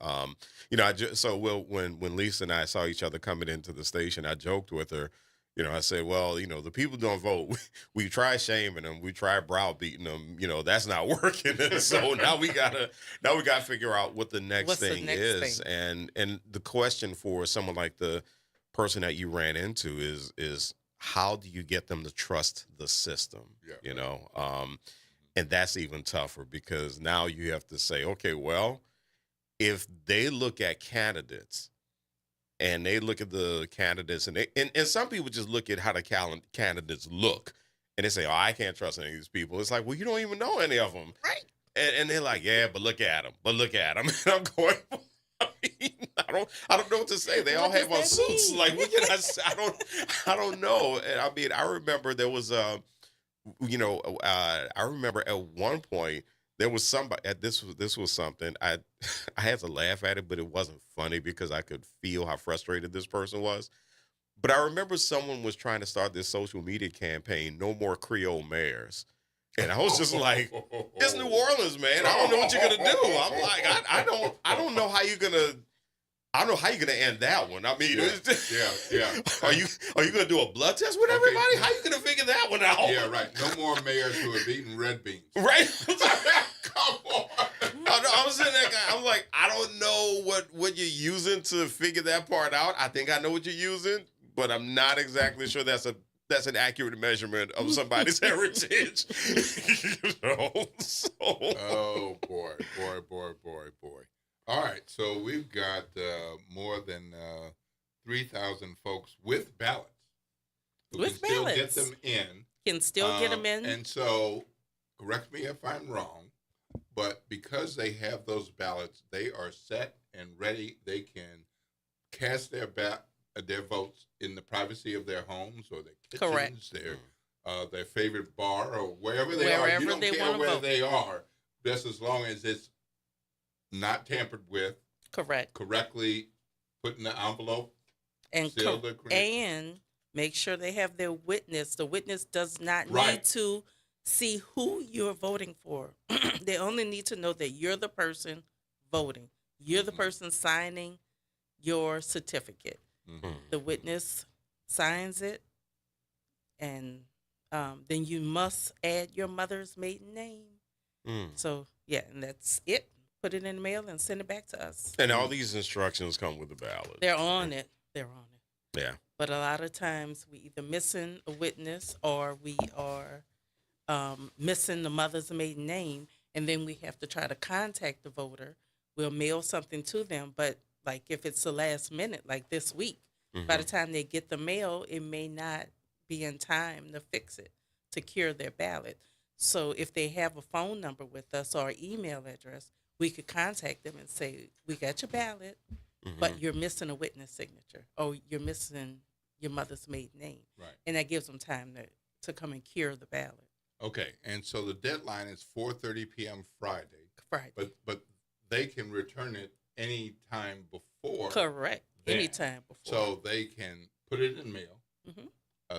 When Lisa and I saw each other coming into the station, I joked with her. I said, well, the people don't vote. We try shaming them. We try browbeating them. That's not working. And so now we gotta figure out what the next thing is. And the question for someone like the person that you ran into is how do you get them to trust the system? And that's even tougher because now you have to say, okay, well, if they look at candidates and they look at the candidates and some people just look at how the candidates look and they say, oh, I can't trust any of these people. It's like, well, you don't even know any of them. Right. And they're like, yeah, but look at them. And I'm going, I don't know what to say. They all have on suits. Like, what can I say? I don't know. And I remember there was I remember at one point there was somebody. This was something I had to laugh at it, but it wasn't funny because I could feel how frustrated this person was. But I remember someone was trying to start this social media campaign, "No More Creole Mayors." And I was just like, it's New Orleans, man. I don't know what you're gonna do. I'm like, I don't know how you're gonna end that one. I mean, Are you gonna do a blood test with everybody? How you gonna figure that one out? Yeah, right. No more mayors who have eaten red beans. Right? Come on. I was sitting there, I'm like, I don't know what you're using to figure that part out. I think I know what you're using, but I'm not exactly sure that's an accurate measurement of somebody's heritage. Oh, boy. All right, so we've got more than 3,000 folks with ballots. With ballots. ballots. Get them in. Can still get them in. And so, correct me if I'm wrong, but because they have those ballots, they are set and ready. They can cast their votes in the privacy of their homes or their kitchens, their favorite bar, or wherever they are. You don't care where they are, just as long as it's not tampered with. Correctly put in the envelope. And make sure they have their witness. The witness does not need to see who you're voting for. They only need to know that you're the person voting. You're the person signing your certificate. The witness signs it, and then you must add your mother's maiden name. So, and that's it. Put it in the mail and send it back to us. And all these instructions come with the ballot. They're on it. Yeah. But a lot of times we either missing a witness or we are missing the mother's maiden name, and then we have to try to contact the voter. We'll mail something to them, but like if it's the last minute, like this week, by the time they get the mail, it may not be in time to fix it, to cure their ballot. So if they have a phone number with us or email address, we could contact them and say, we got your ballot, but you're missing a witness signature, or you're missing your mother's maiden name. Right. And that gives them time to come and cure the ballot. Okay, and so the deadline is 4:30 p.m. Friday. Friday. But they can return it any time before. Correct. then. Anytime before. So they can put it in mail. Mhm.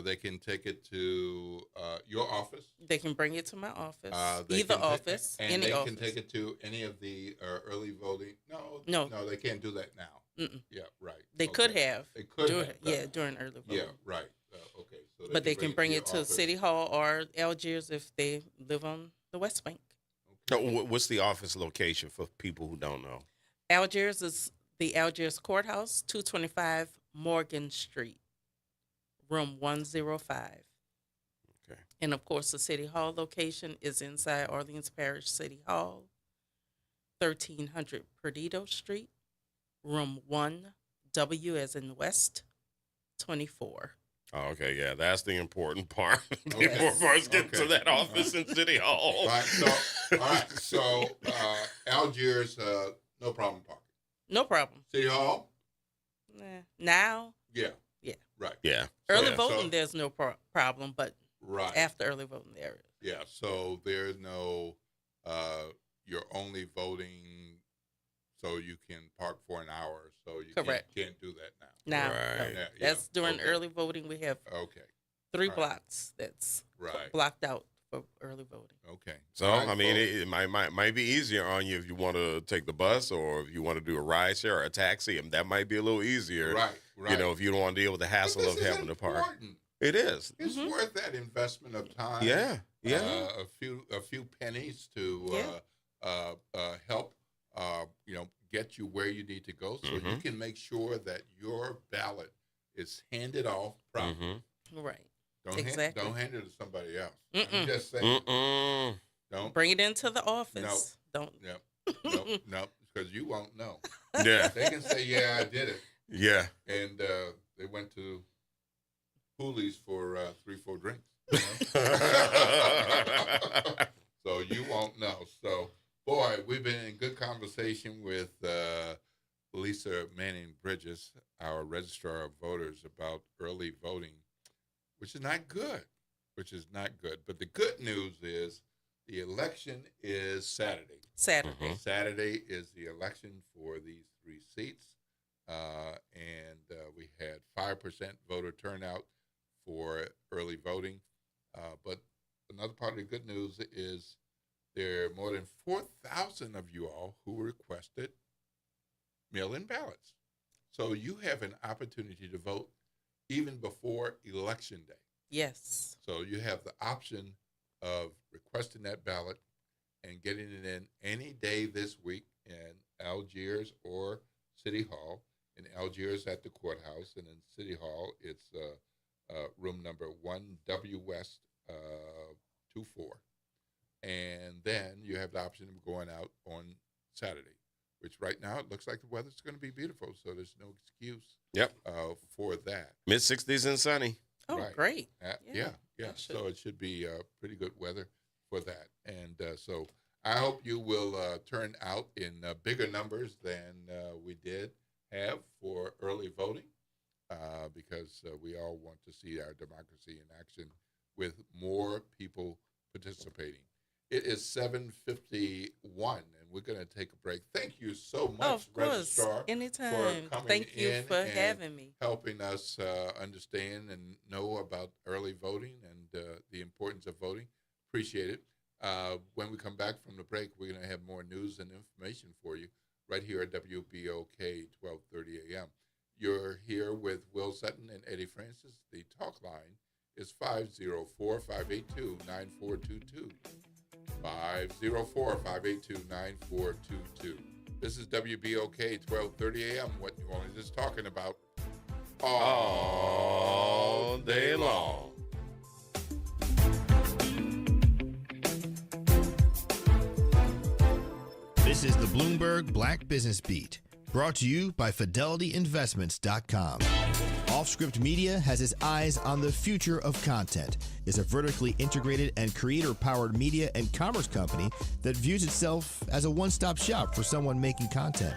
They can take it to your office. They can bring it to my office, They either can office, and any they office. can take it to any of the early voting. No. No, they can't do that now. Mm-mm. Yeah, right. They could Okay. have. They could during, have. Yeah, during early voting. Yeah, right. Okay. So But they can bring your it to office. City Hall or Algiers if they live on the West Bank. So what's the office location for people who don't know? Algiers is the Algiers Courthouse, 225 Morgan Street, room 105. Okay. And of course, the City Hall location is inside Orleans Parish City Hall, 1300 Perdido Street, room 1W as in West, 24. Oh, okay, yeah, that's the important part. The Okay. important part is getting to Okay. that office in City Hall. Right. So, all right. So, Algiers, no problem parking. No problem. City Hall. Now, Yeah. yeah. Right. Yeah. Early Yeah. voting, there's no problem, but Right. after early voting, there is. Yeah. So there's no. You're only voting, so you can park for an hour. So you Correct. can't do that now. Now, Right. no. Yeah, That's during okay. early voting. We have Okay. 3 Right. blocks that's Right. blocked out for early voting. Okay. So All right, I mean, folks. it might be easier on you if you want to take the bus or if you want to do a ride share or a taxi. And that might be a little easier, Right. Right. You know, if you don't want to deal with the hassle But of this is having to park. important. It is. It's worth that investment of time. Yeah. Yeah. A few pennies to help get you where you need to go, so you can make sure that your ballot is handed off properly. Right. Don't hand it to somebody else. I'm just saying. Don't Bring it into the office. Don't. No, because you won't know. Yeah. They can say, "Yeah, I did it," Yeah. and they went to Hooley's for 3-4 drinks. So you won't know. So, boy, we've been in good conversation with Lisa Manning Bridges, our registrar of voters, about early voting, which is not good. But the good news is the election is Saturday. Saturday. Saturday is the election for these 3 seats. And we had 5% voter turnout for early voting. But another part of the good news is there are more than 4,000 of you all who requested mail-in ballots. So you have an opportunity to vote even before Election Day. Yes. So you have the option of requesting that ballot and getting it in any day this week in Algiers or City Hall. In Algiers at the courthouse, and in City Hall, it's room number 1W West 24. And then you have the option of going out on Saturday, which right now it looks like the weather's going to be beautiful, so there's no excuse Yep. For that. Mid-60s and sunny. Oh, Right. great. Yeah. that should- So it should be pretty good weather for that. And so I hope you will turn out in bigger numbers than we did have for early voting, because we all want to see our democracy in action with more people participating. It is 7:51, and we're going to take a break. Thank you so much, Of course. Registrar, Anytime. for coming Thank you in for and having me. helping us understand and know about early voting and the importance of voting. Appreciate it. When we come back from the break, we're going to have more news and information for you right here at WBOK 1230 a.m. You're here with Will Sutton and Eddie Francis. The talk line is 504-582-9422. 504-582-9422. This is WBOK 1230 a.m. What New Orleans is talking about. all day long. This is the Bloomberg Black Business Beat, brought to you by FidelityInvestments.com. Offscript Media has its eyes on the future of content. It's a vertically integrated and creator-powered media and commerce company that views itself as a one-stop shop for someone making content.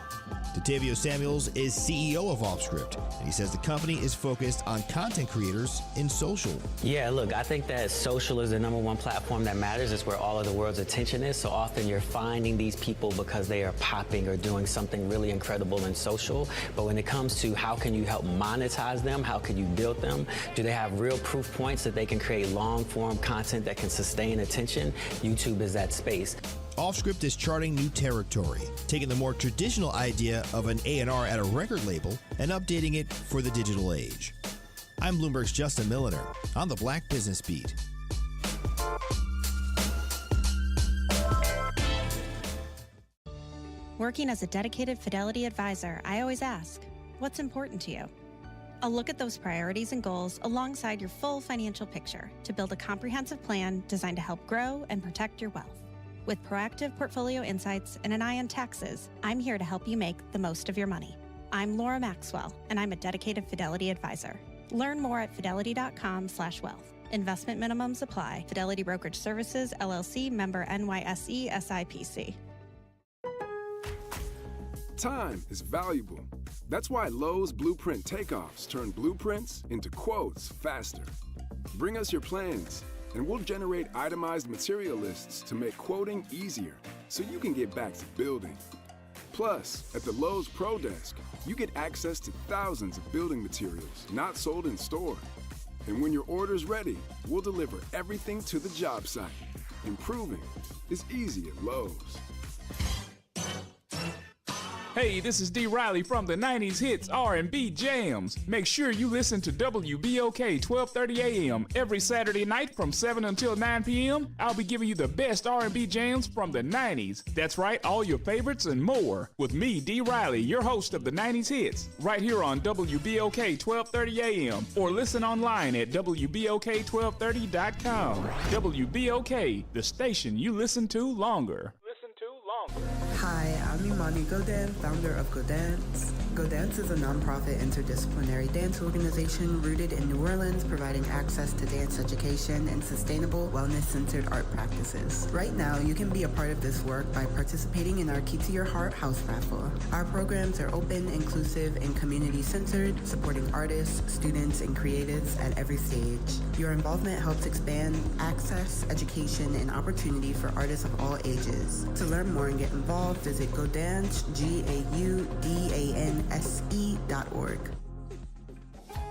Datavio Samuels is CEO of Offscript, and he says the company is focused on content creators in social. Yeah, look, I think that social is the number one platform that matters. It's where all of the world's attention is. So often you're finding these people because they are popping or doing something really incredible in social. But when it comes to how can you help monetize them, how can you build them, do they have real proof points that they can create long-form content that can sustain attention? YouTube is that space. Offscript is charting new territory, taking the more traditional idea of an A&R at a record label and updating it for the digital age. I'm Bloomberg's Justin Milliner on the Black Business Beat. Working as a dedicated Fidelity advisor, I always ask, what's important to you? I'll look at those priorities and goals alongside your full financial picture to build a comprehensive plan designed to help grow and protect your wealth. With proactive portfolio insights and an eye on taxes, I'm here to help you make the most of your money. I'm Laura Maxwell, and I'm a dedicated Fidelity advisor. Learn more at fidelity.com/wealth. Investment minimums apply. Fidelity Brokerage Services, LLC, member NYSE, SIPC. Time is valuable. That's why Lowe's Blueprint Takeoffs turn blueprints into quotes faster. Bring us your plans, and we'll generate itemized material lists to make quoting easier so you can get back to building. Plus, at the Lowe's Pro Desk, you get access to thousands of building materials not sold in store. And when your order's ready, we'll deliver everything to the job site. Improving is easy at Lowe's. Hey, this is D. Riley from the 90s Hits R&B Jams. Make sure you listen to WBOK 1230 AM every Saturday night from 7 until 9 p.m. I'll be giving you the best R&B jams from the 90s. That's right, all your favorites and more. With me, D. Riley, your host of the 90s Hits, right here on WBOK 1230 AM, or listen online at WBOK1230.com. WBOK, the station you listen to longer. Hi, I'm Imani Godan, founder of GoDance. GoDance is a nonprofit interdisciplinary dance organization rooted in New Orleans, providing access to dance education and sustainable, wellness-centered art practices. Right now, you can be a part of this work by participating in our Key to Your Heart house raffle. Our programs are open, inclusive, and community-centered, supporting artists, students, and creatives at every stage. Your involvement helps expand access, education, and opportunity for artists of all ages. To learn more and get involved, visit GoDance, GAUDANSE.org.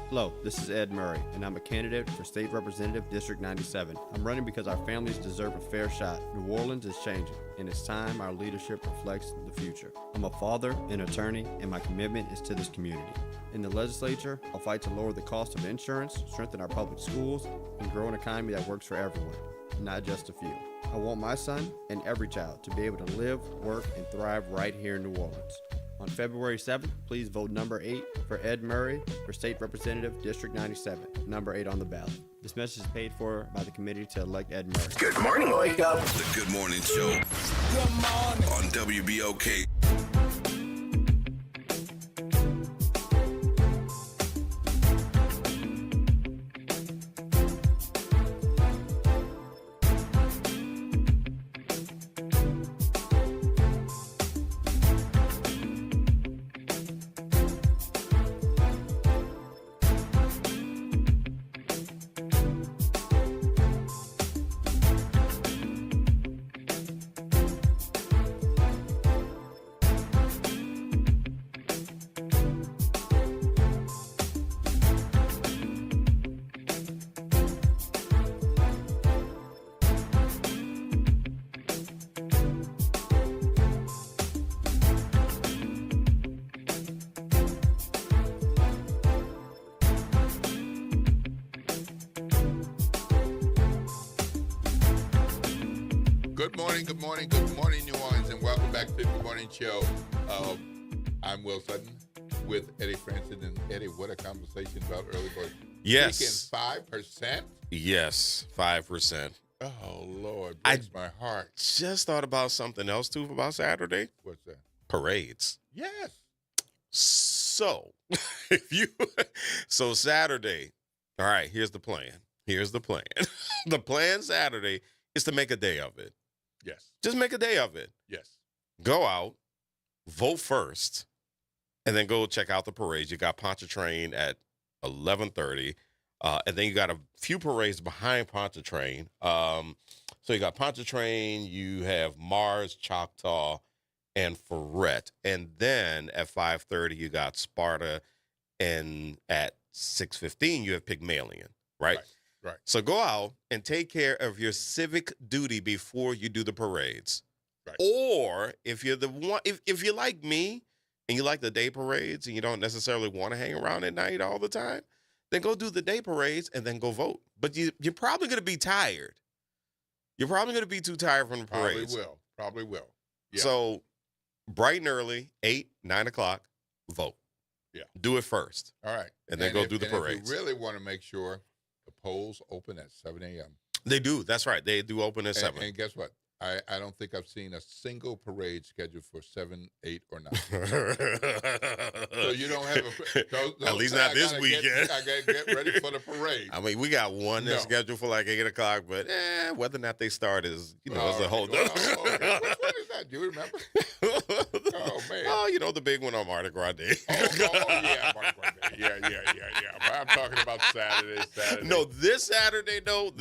Hello, this is Ed Murray, and I'm a candidate for State Representative District 97. I'm running because our families deserve a fair shot. New Orleans is changing, and it's time our leadership reflects the future. I'm a father, an attorney, and my commitment is to this community. In the legislature, I'll fight to lower the cost of insurance, strengthen our public schools, and grow an economy that works for everyone, not just a few. I want my son and every child to be able to live, work, and thrive right here in New Orleans. On February 7th, please vote number 8 for Ed Murray for State Representative District 97, number 8 on the ballot. This message is paid for by the committee to elect Ed Murray. Good morning, wake up. The Good Morning Show. Good morning. On WBOK. Good morning, New Orleans, and welcome back to the Good Morning Show. I'm Will Sutton. with Eddie Francis. And Eddie, what a conversation about early voting. Yes. Taking 5%? Yes, 5%. Oh, Lord. Breaks my heart. Just thought about something else, too, about Saturday. What's that? Parades. Yes. So, so Saturday, all right, here's the plan. The plan Saturday is to make a day of it. Yes. Just make a day of it. Yes. Go out, vote first, and then go check out the parades. You got Pontchartrain at 11:30, and then you got a few parades behind Pontchartrain. So you got Pontchartrain, you have Mars, Choctaw, and Ferret. And then at 5:30, you got Sparta, and at 6:15, you have Pygmalion, right? Right. So go out and take care of your civic duty before you do the parades. Right. Or if you're the one, if you're like me and you like the day parades and you don't necessarily want to hang around at night all the time, then go do the day parades and then go vote. But you're probably going to be tired. You're probably going to be too tired from the parades. Probably will. Yeah. So bright and early, 8, 9 o'clock, vote. Yeah. Do it first. All right. And then go do the parades. If you really want to make sure the polls open at 7 a.m. They do. That's right. They do open at 7. And guess what? I don't think I've seen a single parade scheduled for 7, 8, or 9. So you don't have at least not this weekend. I got to get ready for the parade. I mean, we got one that's scheduled for like 8 o'clock, but whether or not they start is, it's a whole other. Okay. What is that? Do you remember? Oh, man. Oh, the big one on Mardi Gras Day. Yeah, Mardi Gras Day. Yeah. But I'm talking about Saturday. No, this Saturday, though,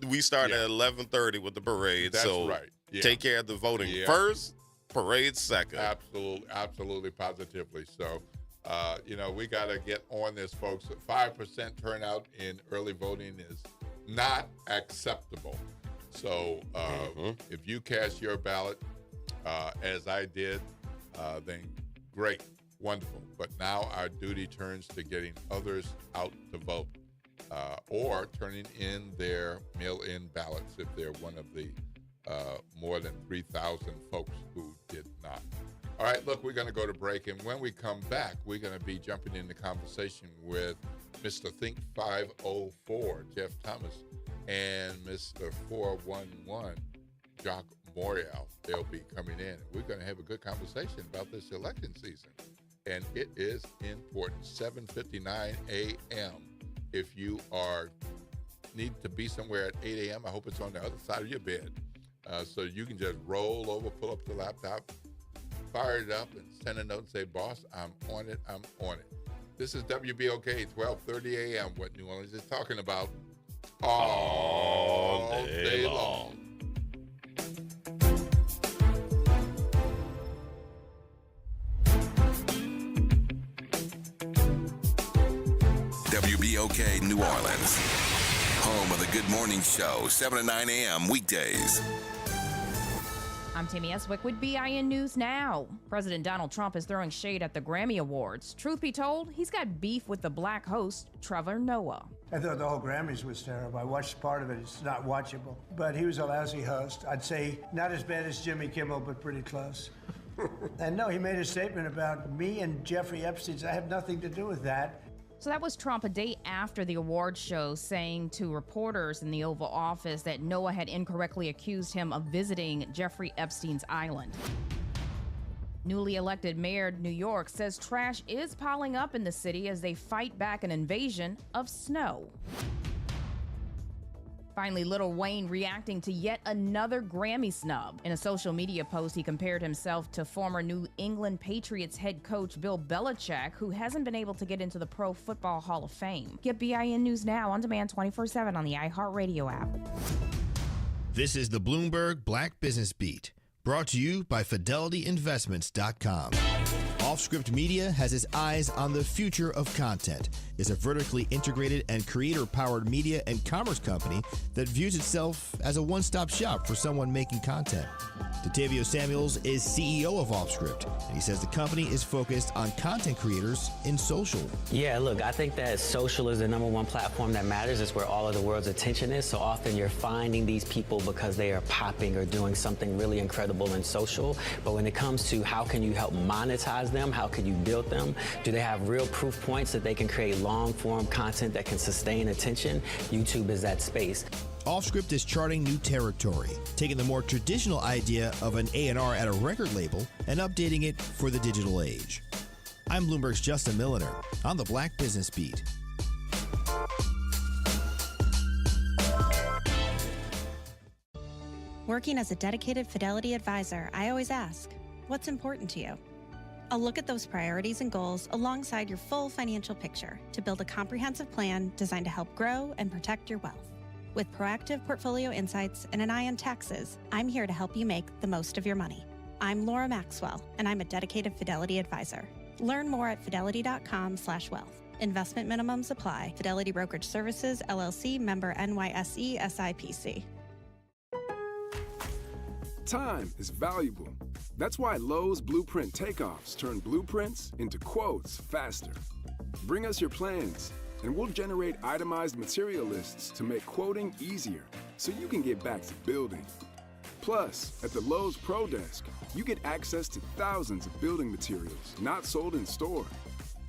we start at 11:30 with the parade. That's so right. Yeah. Take care of the voting first, parade second. Absolutely, positively. So, we got to get on this, folks. 5% turnout in early voting is not acceptable. So, if you cast your ballot, as I did, then great, wonderful. But now our duty turns to getting others out to vote, or turning in their mail-in ballots if they're one of the more than 3,000 folks who did not. All right, look, we're going to go to break, and when we come back, we're going to be jumping into conversation with Mr. Think 504, Jeff Thomas, and Mr. 411, Jacques Morial. They'll be coming in. We're going to have a good conversation about this election season, and it is important. 7:59 a.m. If you need to be somewhere at 8 a.m., I hope it's on the other side of your bed. So you can just roll over, pull up the laptop, fire it up, and send a note and say, boss, I'm on it. This is WBOK, 12:30 a.m., what New Orleans is talking about all day long. WBOK New Orleans, home of the Good Morning Show, 7 to 9 a.m. weekdays. I'm Tammy Eswick with BIN News Now. President Donald Trump is throwing shade at the Grammy Awards. Truth be told, he's got beef with the black host, Trevor Noah. I thought the whole Grammys was terrible. I watched part of it. It's not watchable. But he was a lousy host. I'd say not as bad as Jimmy Kimmel, but pretty close. And no, he made a statement about me and Jeffrey Epstein. I have nothing to do with that. So that was Trump a day after the awards show, saying to reporters in the Oval Office that Noah had incorrectly accused him of visiting Jeffrey Epstein's island. Newly elected mayor of New York says trash is piling up in the city as they fight back an invasion of snow. Finally, Lil Wayne reacting to yet another Grammy snub. In a social media post, he compared himself to former New England Patriots head coach Bill Belichick, who hasn't been able to get into the Pro Football Hall of Fame. Get BIN News Now on demand 24/7 on the iHeartRadio app. This is the Bloomberg Black Business Beat, brought to you by FidelityInvestments.com. Offscript Media has its eyes on the future of content. It's a vertically integrated and creator-powered media and commerce company that views itself as a one-stop shop for someone making content. Datavio Samuels is CEO of Offscript, and he says the company is focused on content creators in social. Yeah, look, I think that social is the #1 platform that matters. It's where all of the world's attention is. So often you're finding these people because they are popping or doing something really incredible incredible and social, but when it comes to how can you help monetize them, how can you build them, do they have real proof points that they can create long-form content that can sustain attention, YouTube is that space. Offscript is charting new territory, taking the more traditional idea of an A&R at a record label and updating it for the digital age. I'm Bloomberg's Justin Milliner on the Black Business Beat. Working as a dedicated Fidelity advisor, I always ask, what's important to you? I'll look at those priorities and goals alongside your full financial picture to build a comprehensive plan designed to help grow and protect your wealth. With proactive portfolio insights and an eye on taxes, I'm here to help you make the most of your money. I'm Laura Maxwell, and I'm a dedicated Fidelity advisor. Learn more at fidelity.com/wealth. Investment minimums apply. Fidelity Brokerage Services, LLC, member NYSE, SIPC. Time is valuable. That's why Lowe's Blueprint Takeoffs turn blueprints into quotes faster. Bring us your plans, and we'll generate itemized material lists to make quoting easier so you can get back to building. Plus, at the Lowe's Pro Desk, you get access to thousands of building materials not sold in store.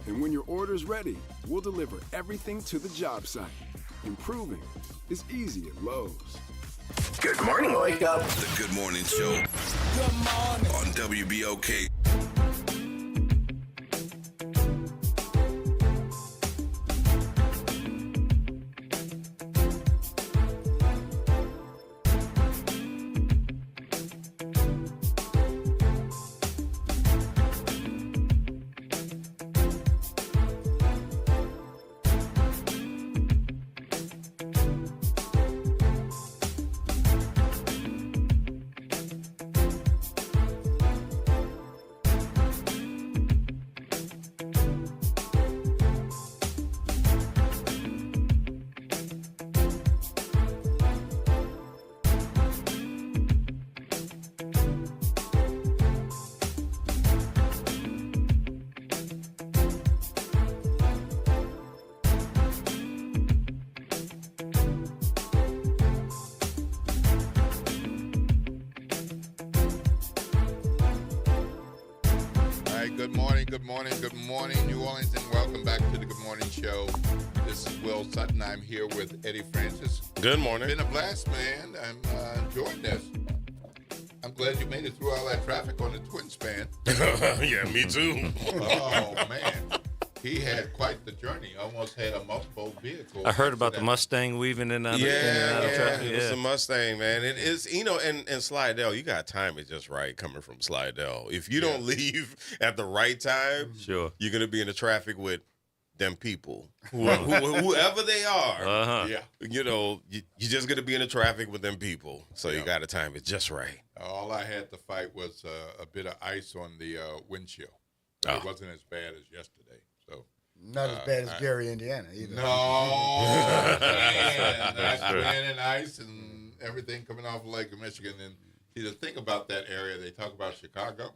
And when your order's ready, we'll deliver everything to the job site. Improving is easy at Lowe's. Good morning, wake up. The Good Morning Show. Good morning. On WBOK. Good morning, New Orleans, and welcome back to the Good Morning Show. This is Will Sutton. I'm here with Eddie Francis. Good morning. It's been a blast, man. I'm enjoying this. I'm glad you made it through all that traffic on the twin span. Yeah, me too. Oh, man. He had quite the journey. Almost had a multiple vehicle. I heard about the Mustang weaving in and out of traffic. Yeah, it's a Mustang, man. It is, in Slidell, you got to time it just right coming from Slidell. If you don't leave at the right time, sure, you're going to be in the traffic with them people, whoever they are. Uh-huh. Yeah. You're just going to be in the traffic with them people. So you got to time it just right. All I had to fight was a bit of ice on the windshield. But it wasn't as bad as yesterday. So not as bad as Gary, Indiana, either. No, that's wind and ice and everything coming off Lake Michigan. And see, the thing about that area, they talk about Chicago,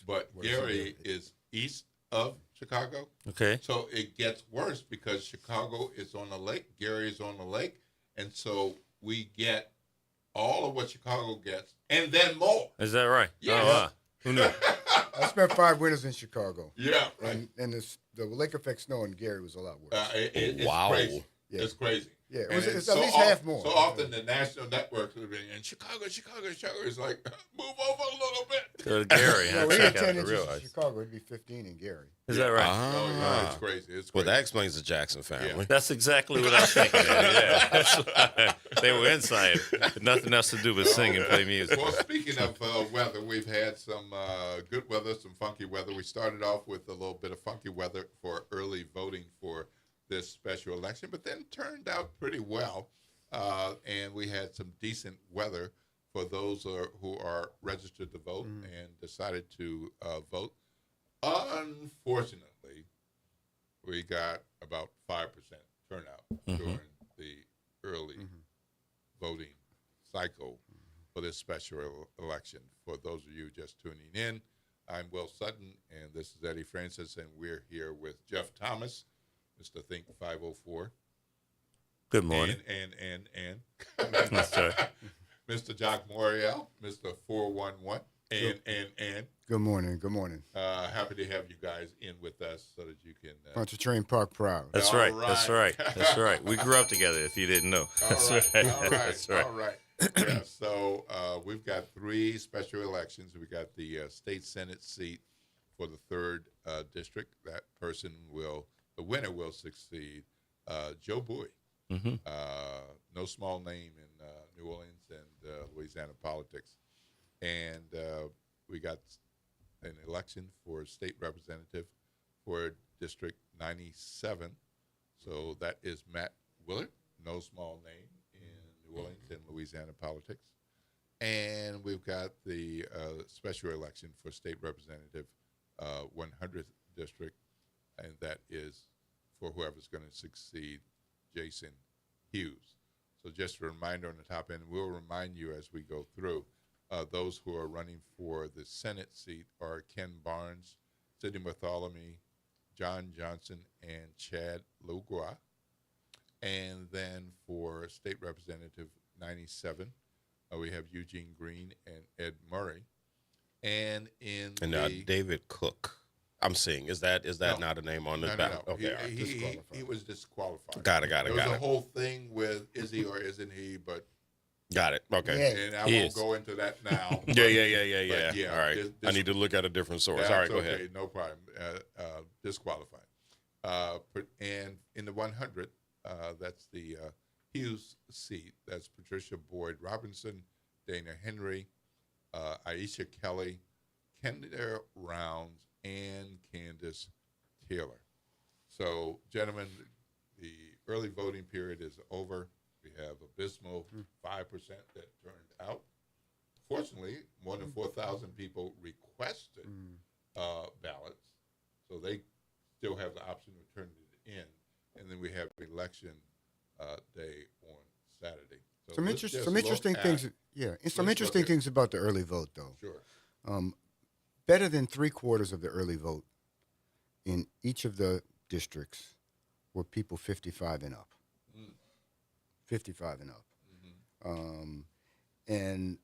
but Gary is east of Chicago. Okay. So it gets worse because Chicago is on the lake, Gary is on the lake, and so we get all of what Chicago gets and then more. Is that right? Yeah. Oh, wow. Who knew? I spent 5 winters in Chicago. Yeah, right. And the lake effect snow in Gary was a lot worse. It's wow. Crazy. Yeah. It's crazy. Yeah, it's at least half more. So often the national networks have been in Chicago. It's like, move over a little bit. Go to Gary. No, we had 10 inches in Chicago. It'd be 15 in Gary. Is that right? Oh, it's crazy. It's crazy. Well, that explains the Jackson family. Yeah. That's exactly what I was thinking. Yeah. They were inside. Nothing else to do but sing and play music. Well, speaking of weather, we've had some good weather, some funky weather. We started off with a little bit of funky weather for early voting for this special election, but then turned out pretty well. And we had some decent weather for those who are registered to vote and decided to vote. Unfortunately, we got about 5% turnout during the early voting cycle for this special election. For those of you just tuning in, I'm Will Sutton, and this is Eddie Francis, and we're here with Jeff Thomas, Mr. Think 504. Good morning. And That's right. Mr. Jock Morial, Mr. 411, and. Good morning. Good morning. Happy to have you guys in with us so that you can. Pontchartrain Park proud. That's right. That's right. That's right. We grew up together. If you didn't know. That's right. All right. That's right. All right. Yeah, so we've got 3 special elections. We got the state senate seat for the 3rd district. That the winner will succeed Joe Bowie. Mm-hmm. No small name in New Orleans and Louisiana politics. And we got an election for state representative for District 97. So that is Matt Willard, no small name in New Orleans and Louisiana politics. And we've got the special election for state representative 100th district, and that is for whoever's going to succeed Jason Hughes. So just a reminder on the top end, we'll remind you as we go through. Those who are running for the Senate seat are Ken Barnes, Sidney Bartholomew, John Johnson, and Chad Lugua. And then for State Representative 97, we have Eugene Green and Ed Murray. And David Cook, I'm seeing. Is that not a name on the ballot? No. Okay, He was disqualified. Got it. There was a whole thing with is he or isn't he, but. Got it. Okay. And I won't go into that now. Yeah. All right. I need to look at a different source. All right, go ahead. No problem. Disqualified. And in the 100, that's the Hughes seat. That's Patricia Boyd Robinson, Dana Henry, Aisha Kelly, Kendra Rounds, and Candace Taylor. So, gentlemen, the early voting period is over. We have abysmal 5% that turned out. Fortunately, more than 4,000 people requested ballots, so they still have the option of turning it in. And then we have election day on Saturday. So some interesting things. Yeah, and some interesting things about the early vote, though. Sure. Better than 3/4 of the early vote in each of the districts were people 55 and up. 55 and up. And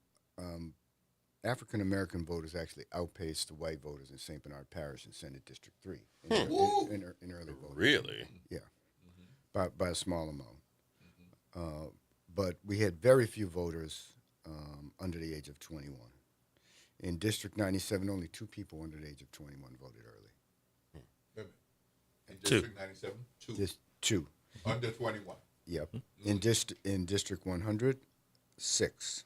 African American voters actually outpaced the white voters in St. Bernard Parish in Senate District 3 in early voting. Really? Yeah, by a small amount. But we had very few voters under the age of 21. In District 97, only 2 people under the age of 21 voted early. In District 97, 2. Just 2. Under 21. Yep. In District 100, 6.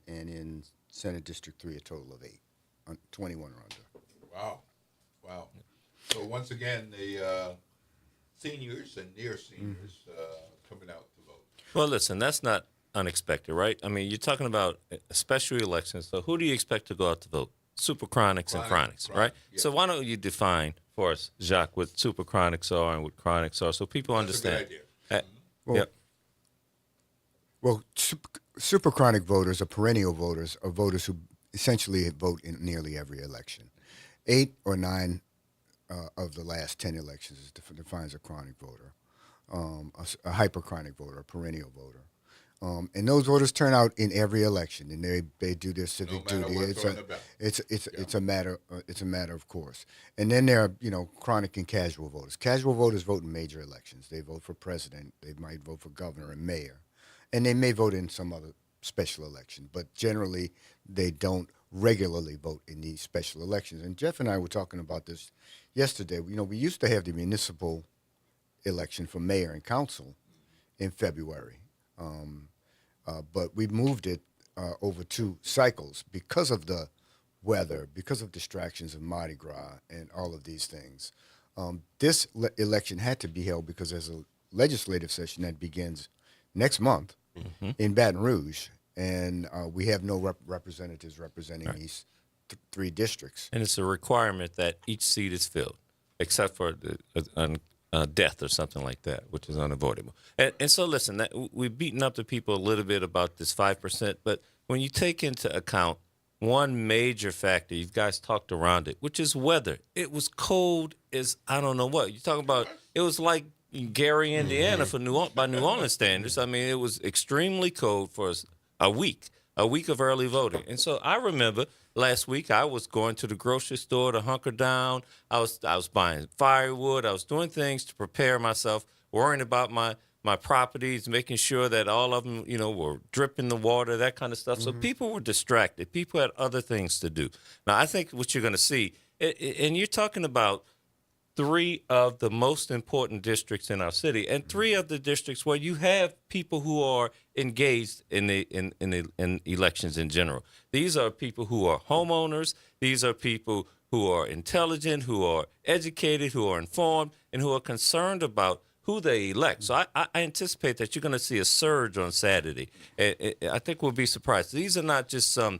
And in Senate District 3, a total of 8. 21 or under. Wow. So once again, the seniors and near seniors coming out to vote. Well, listen, that's not unexpected, right? I mean, you're talking about special elections. So who do you expect to go out to vote? Super chronics and chronics, right? Yeah. So why don't you define for us, Jacques, what super chronics are and what chronics are, so people understand. That's a good idea. Well, super chronic voters or perennial voters are voters who essentially vote in nearly every election. 8 or 9 of the last 10 elections defines a chronic voter, a hyperchronic voter, a perennial voter. And those voters turn out in every election, and they do their civic duty. It's a matter of course. And then there are chronic and casual voters. Casual voters vote in major elections. They vote for president. They might vote for governor and mayor, and they may vote in some other special election. But generally, they don't regularly vote in these special elections. And Jeff and I were talking about this yesterday. We used to have the municipal election for mayor and council in February. But we moved it over 2 cycles because of the weather, because of distractions of Mardi Gras and all of these things. This election had to be held because there's a legislative session that begins next month in Baton Rouge, and we have no representatives representing these 3 districts. And it's a requirement that each seat is filled, except for death or something like that, which is unavoidable. And so, listen, we've beaten up the people a little bit about this 5%, but when you take into account one major factor, you guys talked around it, which is weather. It was cold as I don't know what. You're talking about, it was like Gary, Indiana, by New Orleans standards. I mean, it was extremely cold for a week of early voting. And so I remember last week I was going to the grocery store to hunker down. I was buying firewood. I was doing things to prepare myself, worrying about my properties, making sure that all of them, were dripping the water, that kind of stuff. So people were distracted. People had other things to do. Now, I think what you're going to see, and you're talking about 3 of the most important districts in our city, and 3 of the districts where you have people who are engaged in elections in general. These are people who are homeowners. These are people who are intelligent, who are educated, who are informed, and who are concerned about who they elect. So I anticipate that you're going to see a surge on Saturday. I think we'll be surprised. These are not just some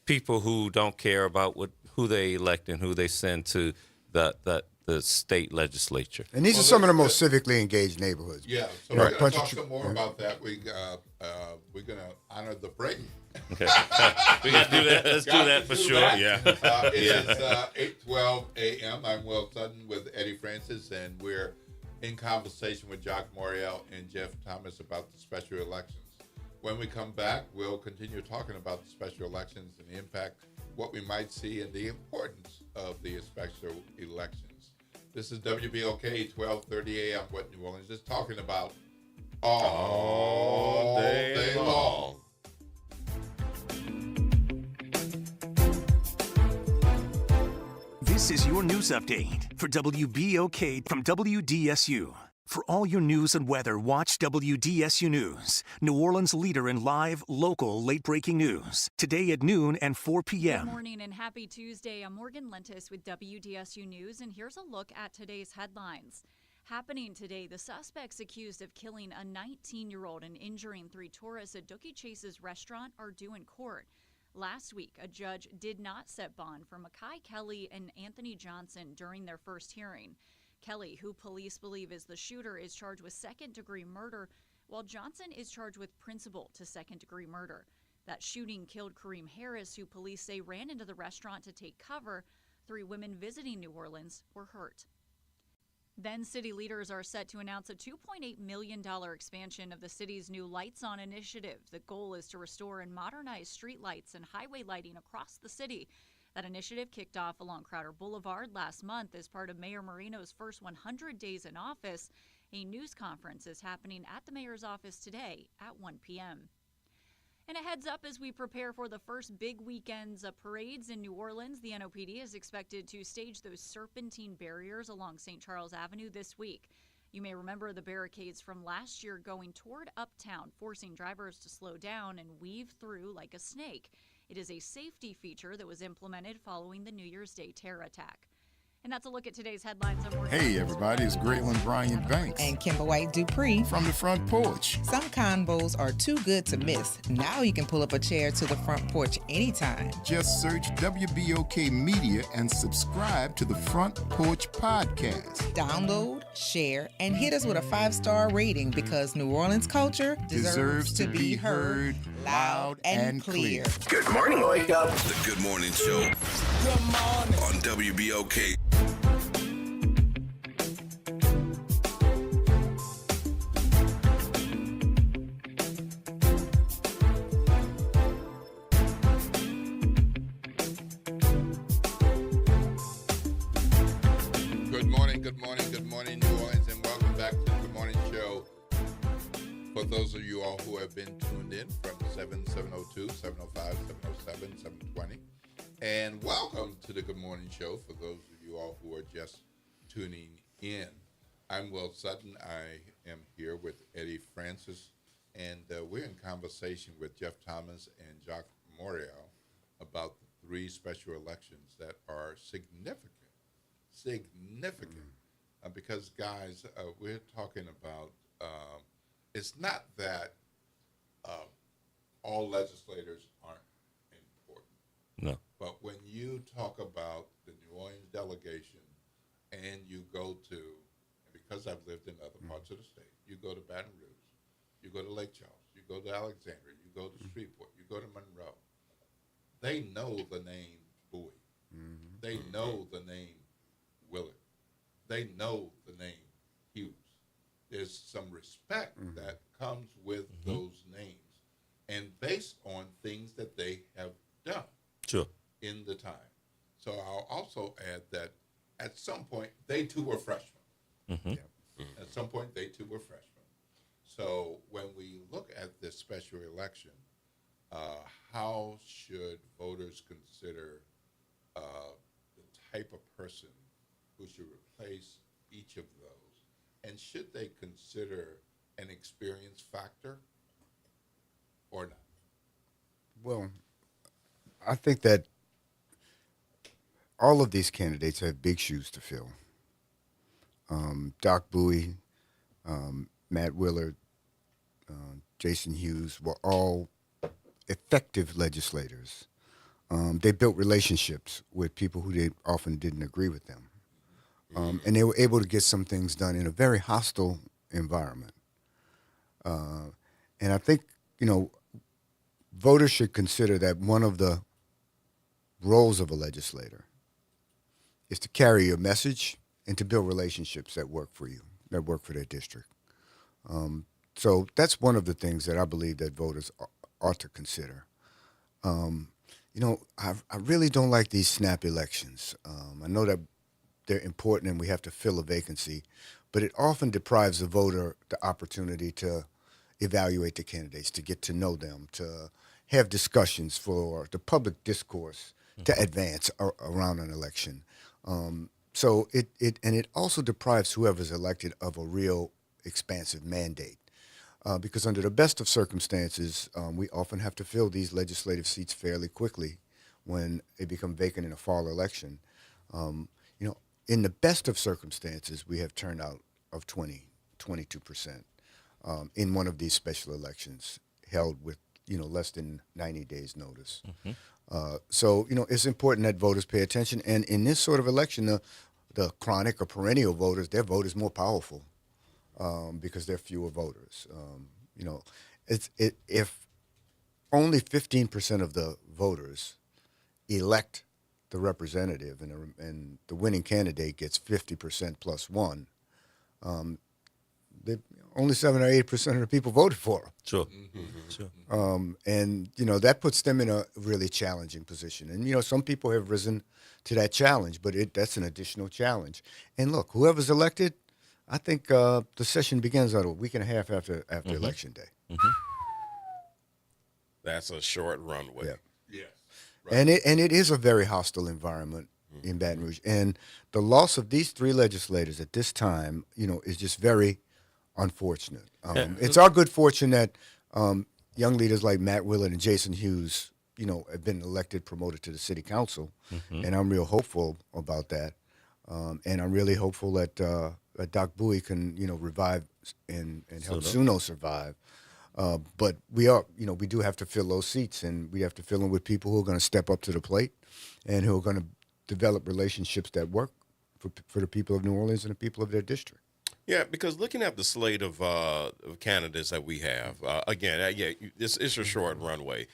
people who don't care about who they elect and who they send to the state legislature. And these are some of the most civically engaged neighborhoods. Yeah, so we're going to talk some more about that. We're going to honor the break. Okay. We got to do that. Let's do that for sure. That. Yeah. It is 8:12 a.m. I'm Will Sutton with Eddie Francis, and we're in conversation with Jock Morial and Jeff Thomas about the special elections. When we come back, we'll continue talking about the special elections and the impact, what we might see, and the importance of the special elections. This is WBOK 1230 a.m. What New Orleans is talking about all day long. This is your news update for WBOK from WDSU. For all your news and weather, watch WDSU News, New Orleans' leader in live, local, late-breaking news. Today at noon and 4 p.m. Good morning and happy Tuesday. I'm Morgan Lentis with WDSU News, and here's a look at today's headlines. Happening today, the suspects accused of killing a 19-year-old and injuring 3 tourists at Dookie Chase's restaurant are due in court. Last week, a judge did not set bond for Makai Kelly and Anthony Johnson during their first hearing. Kelly, who police believe is the shooter, is charged with second-degree murder, while Johnson is charged with principal to second-degree murder. That shooting killed Kareem Harris, who police say ran into the restaurant to take cover. 3 women visiting New Orleans were hurt. Then city leaders are set to announce a $2.8 million expansion of the city's new Lights On initiative. The goal is to restore and modernize street lights and highway lighting across the city. That initiative kicked off along Crowder Boulevard last month as part of Mayor Marino's first 100 days in office. A news conference is happening at the mayor's office today at 1 p.m. And a heads up as we prepare for the first big weekends of parades in New Orleans, the NOPD is expected to stage those serpentine barriers along St. Charles Avenue this week. You may remember the barricades from last year going toward Uptown, forcing drivers to slow down and weave through like a snake. It is a safety feature that was implemented following the New Year's Day terror attack. And that's a look at today's headlines. Hey everybody, it's Graylin Bryant Banks and Kimber White Dupree from the Front Porch. Some combos are too good to miss. Now you can pull up a chair to the front porch anytime. Just search WBOK Media and subscribe to the Front Porch Podcast. Download, share, and hit us with a 5-star rating because New Orleans culture deserves to be heard loud and clear. Good morning, wake up. The Good Morning Show. Good morning. On WBOK. Good morning, New Orleans, and welcome back to the Good Morning Show. For those of you all who have been tuned in from 702, 705, 707, 720, and welcome to the Good Morning Show for those of you all who are just tuning in. I'm Will Sutton. I am here with Eddie Francis, and we're in conversation with Jeff Thomas and Jock Morial about the 3 special elections that are significant. Because, guys, we're talking about, it's not that all legislators aren't important. No. But when you talk about the New Orleans delegation and you go to, because I've lived in other parts of the state, you go to Baton Rouge, you go to Lake Charles, you go to Alexandria, you go to Shreveport, you go to Monroe, they know the name Bowie. They know the name Willard. They know the name there's some respect that comes with those names, and based on things that they have done Sure. in the time. So I'll also add that at some point they too were freshmen. At some point they too were freshmen. So when we look at this special election, how should voters consider the type of person who should replace each of those? And should they consider an experience factor or not? Well, I think that all of these candidates have big shoes to fill. Doc Bowie, Matt Willard, Jason Hughes were all effective legislators. They built relationships with people who they often didn't agree with them. And they were able to get some things done in a very hostile environment. And I think, voters should consider that one of the roles of a legislator is to carry your message and to build relationships that work for you, that work for their district. So that's one of the things that I believe that voters ought to consider. I really don't like these snap elections. I know that they're important and we have to fill a vacancy, but it often deprives the voter the opportunity to evaluate the candidates, to get to know them, to have discussions for the public discourse to advance around an election. So it also deprives whoever's elected of a real expansive mandate. Because under the best of circumstances, we often have to fill these legislative seats fairly quickly when they become vacant in a fall election. In the best of circumstances, we have turnout of 22% in one of these special elections held with less than 90 days notice. So it's important that voters pay attention. And in this sort of election, the chronic or perennial voters, their vote is more powerful because there are fewer voters. If only 15% of the voters elect the representative and the winning candidate gets 50% plus one, only 7 or 8% of the people voted for them. Sure. Sure. And that puts them in a really challenging position. And some people have risen to that challenge, but that's an additional challenge. And look, whoever's elected, I think the session begins a week and a half after Election Day. That's a short runway. Yeah. Yes. And it is a very hostile environment in Baton Rouge. And the loss of these three legislators at this time, is just very unfortunate. It's our good fortune that young leaders like Matt Willard and Jason Hughes, have been elected, promoted to the city council. And I'm real hopeful about that. And I'm really hopeful that Doc Bowie can, revive and help Suno survive. But we do have to fill those seats, and we have to fill them with people who are going to step up to the plate and who are going to develop relationships that work for the people of New Orleans and the people of their district. Yeah, because looking at the slate of candidates that we have, it's a short runway.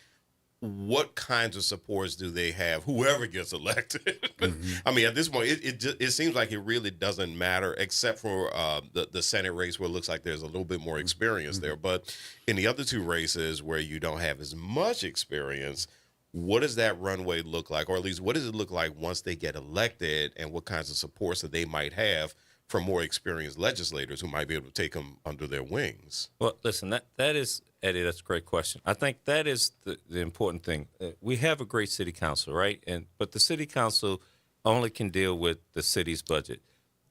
What kinds of supports do they have, whoever gets elected? I mean, at this point, it seems like it really doesn't matter, except for the Senate race where it looks like there's a little bit more experience there. But in the other two races where you don't have as much experience, what does that runway look like? Or at least what does it look like once they get elected, and what kinds of supports that they might have from more experienced legislators who might be able to take them under their wings? Well, listen, that is, Eddie, that's a great question. I think that is the important thing. We have a great city council, right? But the city council only can deal with the city's budget.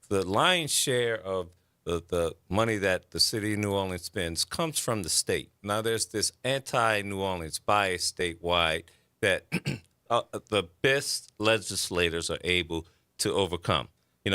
The lion's share of the money that the city of New Orleans spends comes from the state. Now, there's this anti-New Orleans bias statewide that the best legislators are able to overcome.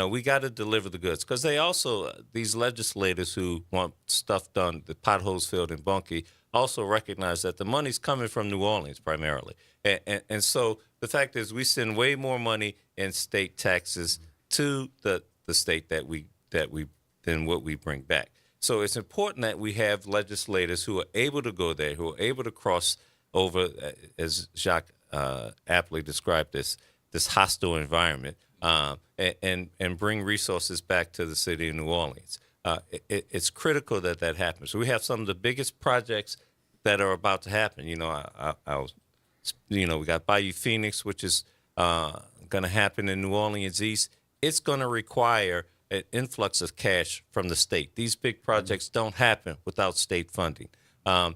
We got to deliver the goods, because they also, these legislators who want stuff done, the potholes filled in Bunkie, also recognize that the money's coming from New Orleans primarily. And so the fact is we send way more money in state taxes to the state than what we bring back. So it's important that we have legislators who are able to go there, who are able to cross over, as Jacques aptly described this hostile environment, and bring resources back to the city of New Orleans. It's critical that that happens. We have some of the biggest projects that are about to happen. You know, I was, we got Bayou Phoenix, which is going to happen in New Orleans East. It's going to require an influx of cash from the state. These big projects don't happen without state funding. Our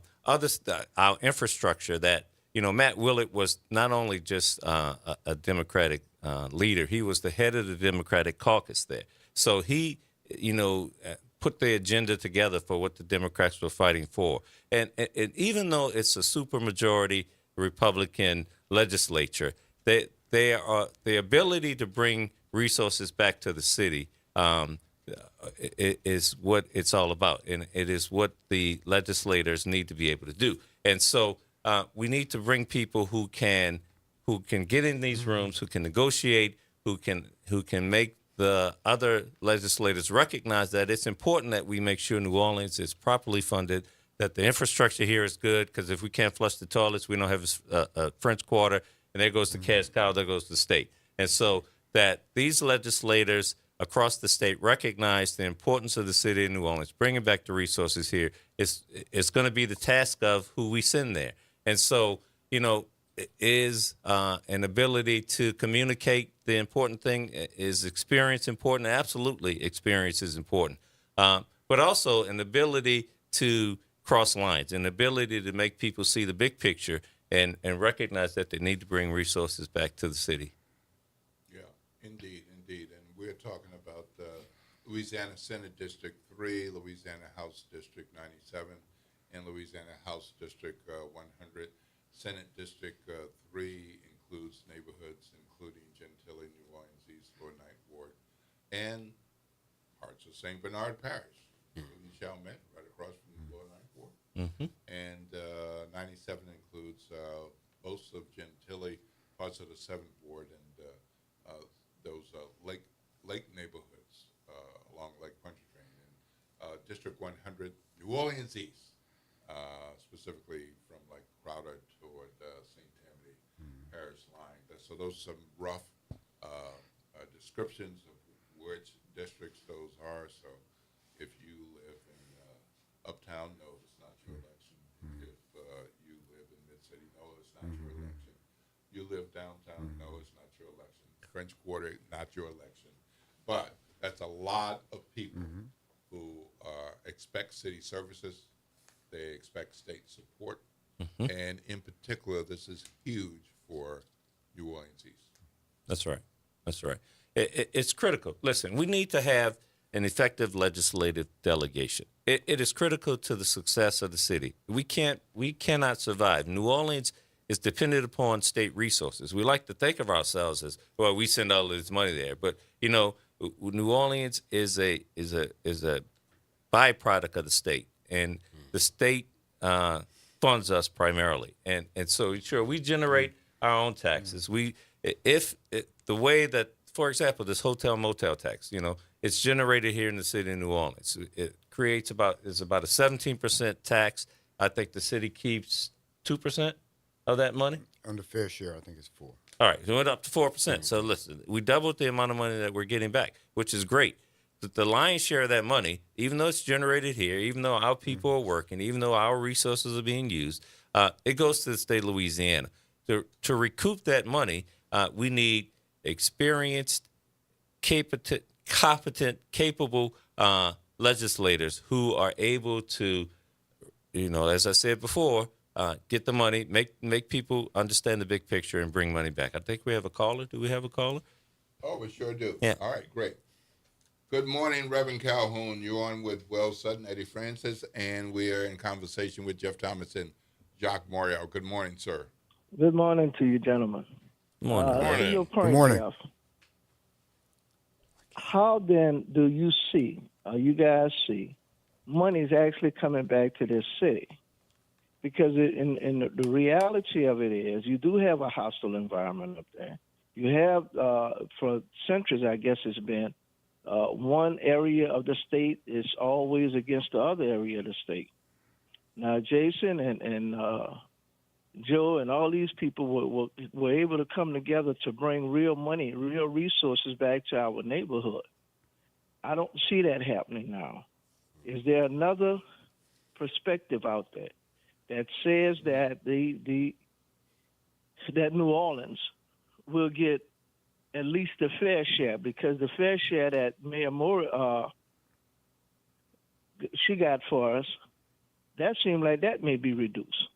infrastructure that, Matt Willett was not only just a Democratic leader, he was the head of the Democratic caucus there. So he, put the agenda together for what the Democrats were fighting for. And even though it's a supermajority Republican legislature, they are the ability to bring resources back to the city is what it's all about, and it is what the legislators need to be able to do. And so we need to bring people who can get in these rooms, who can negotiate, who can make the other legislators recognize that it's important that we make sure New Orleans is properly funded, that the infrastructure here is good, because if we can't flush the toilets, we don't have a French Quarter, and there goes the cash cow, there goes the state. And so that these legislators across the state recognize the importance of the city of New Orleans, bringing back the resources here, it's going to be the task of who we send there. And so, is an ability to communicate the important thing? Is experience important? Absolutely, experience is important. But also an ability to cross lines, an ability to make people see the big picture and recognize that they need to bring resources back to the city. Yeah, indeed. And we're talking about Louisiana Senate District 3, Louisiana House District 97, and Louisiana House District 100. Senate District 3 includes neighborhoods including Gentilly, New Orleans East, Lower Ninth Ward, and parts of St. Bernard Parish, including Chalmette, right across from the Lower Ninth Ward. And 97 includes most of Gentilly, parts of the 7th Ward, and those lake neighborhoods along Lake Pontchartrain. And District 100, New Orleans East, specifically from like Crowder toward St. Tammany Parish line. So those are some rough descriptions of which districts those are. So if you live in Uptown, no, it's not your election. If you live in Mid-City, no, it's not your election. You live downtown, no, it's not your election. French Quarter, not your election. But that's a lot of people who expect city services. They expect state support. And in particular, this is huge for New Orleans East. That's right. It's critical. Listen, we need to have an effective legislative delegation. It is critical to the success of the city. We cannot survive. New Orleans is dependent upon state resources. We like to think of ourselves as, well, we send all this money there, but New Orleans is a byproduct of the state, and the state funds us primarily, and so sure we generate our own taxes. The way that, for example, this hotel motel tax, it's generated here in the city of New Orleans. It creates about a 17% tax. I think the city keeps 2% of that money. Under fair share, I think it's 4. All right, it went up to 4%. So listen, we doubled the amount of money that we're getting back, which is great. The lion's share of that money, even though it's generated here, even though our people are working, even though our resources are being used, it goes to the state of Louisiana. To recoup that money, we need experienced, competent, capable legislators who are able to, as I said before, get the money, make people understand the big picture, and bring money back. I think we have a caller. Do we have a caller? Oh, we sure do. Yeah. All right, great. Good morning, Reverend Calhoun. You're on with Wells Sutton, Eddie Francis, and we are in conversation with Jeff Thomas and Jacques Morial. Good morning, sir. Good morning to you, gentlemen. Good morning. To your point, Good morning. Jeff, how then do you see, you guys see, money is actually coming back to this city? Because in the reality of it is, you do have a hostile environment up there. You have, for centuries, I guess it's been, one area of the state is always against the other area of the state. Now, Jason and Joe and all these people were able to come together to bring real money, real resources back to our neighborhood. I don't see that happening now. Is there another perspective out there that says that that New Orleans will get at least a fair share? Because the fair share that Mayor Moore she got for us, that seemed like that may be reduced.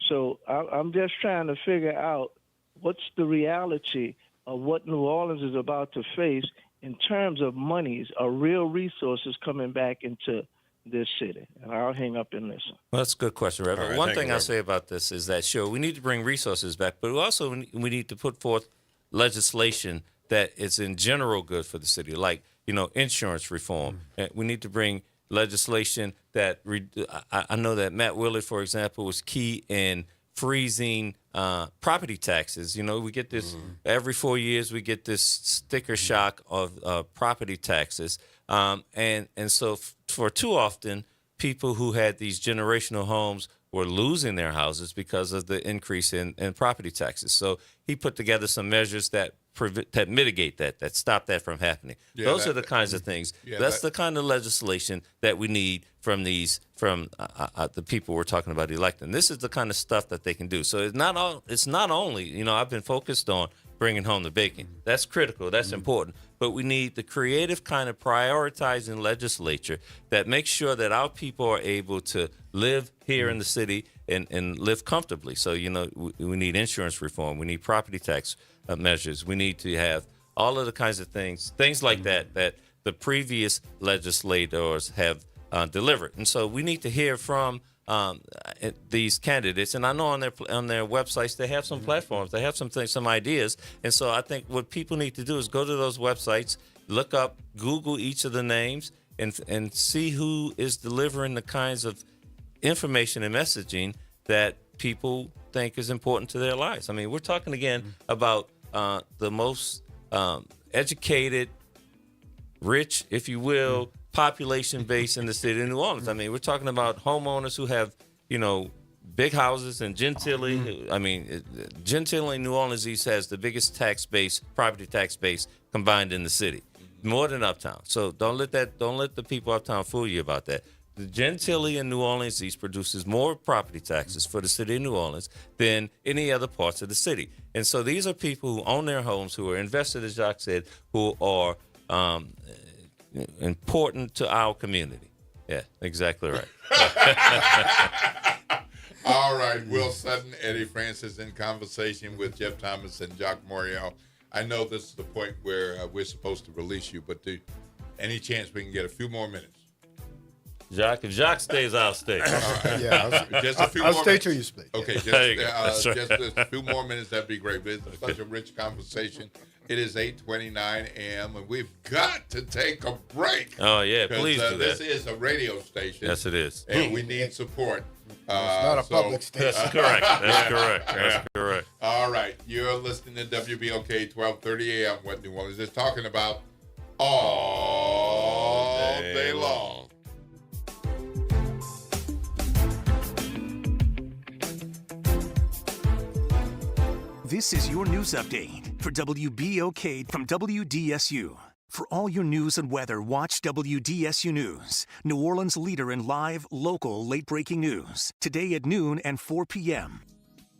So I'm just trying to figure out what's the reality of what New Orleans is about to face in terms of monies or real resources coming back into this city. And I'll hang up and listen. Well, that's a good question, Reverend. Right, One thing I'll say about this is that, sure, we need to bring resources back, but we need to put forth legislation that is in general good for the city, like, insurance reform. And we need to bring legislation that I know that Matt Willard, for example, was key in freezing property taxes. We get this every 4 years. We get this sticker shock of property taxes, and so for too often, people who had these generational homes were losing their houses because of the increase in property taxes. So he put together some measures that mitigate that stop that from happening. Those are the kinds of things. That's the kind of legislation that we need from the people we're talking about electing. This is the kind of stuff that they can do. So it's not only, I've been focused on bringing home the bacon. That's critical. That's important. But we need the creative kind of prioritizing legislature that makes sure that our people are able to live here in the city and live comfortably. So, we need insurance reform. We need property tax measures. We need to have all of the kinds of things like that the previous legislators have delivered. And so we need to hear from these candidates. And I know on their websites they have some platforms, they have some ideas. And so I think what people need to do is go to those websites, look up, Google each of the names, and see who is delivering the kinds of information and messaging that people think is important to their lives. I mean, we're talking again about the most educated, rich, if you will, population base in the city of New Orleans. I mean, we're talking about homeowners who have, big houses in Gentilly. I mean, Gentilly, New Orleans East has the biggest property tax base combined in the city, more than Uptown. So don't let the people uptown fool you about that. The Gentilly in New Orleans East produces more property taxes for the city of New Orleans than any other parts of the city. And so these are people who own their homes, who are invested, as Jacques said, who are important to our community. Yeah, exactly right. All right, Will Sutton, Eddie Francis in conversation with Jeff Thomas and Jacques Morial. I know this is the point where we're supposed to release you, but any chance we can get a few more minutes? Jacques, if Jacques stays, I'll stay. Just a few I'll more stay minutes. till you speak. Okay, just a few more minutes, that'd be great. But it's such a rich conversation. It is 8:29 a.m. and we've got to take a break. Oh, yeah, please do that. This is a radio station. Yes, it is. And we need support. It's not a public station. That's correct. That's correct. All right. You're listening to WBOK 1230 a.m. What New Orleans is talking about all day long. This is your news update for WBOK from WDSU. For all your news and weather, watch WDSU News, New Orleans' leader in live, local, late-breaking news. Today at noon and 4 p.m.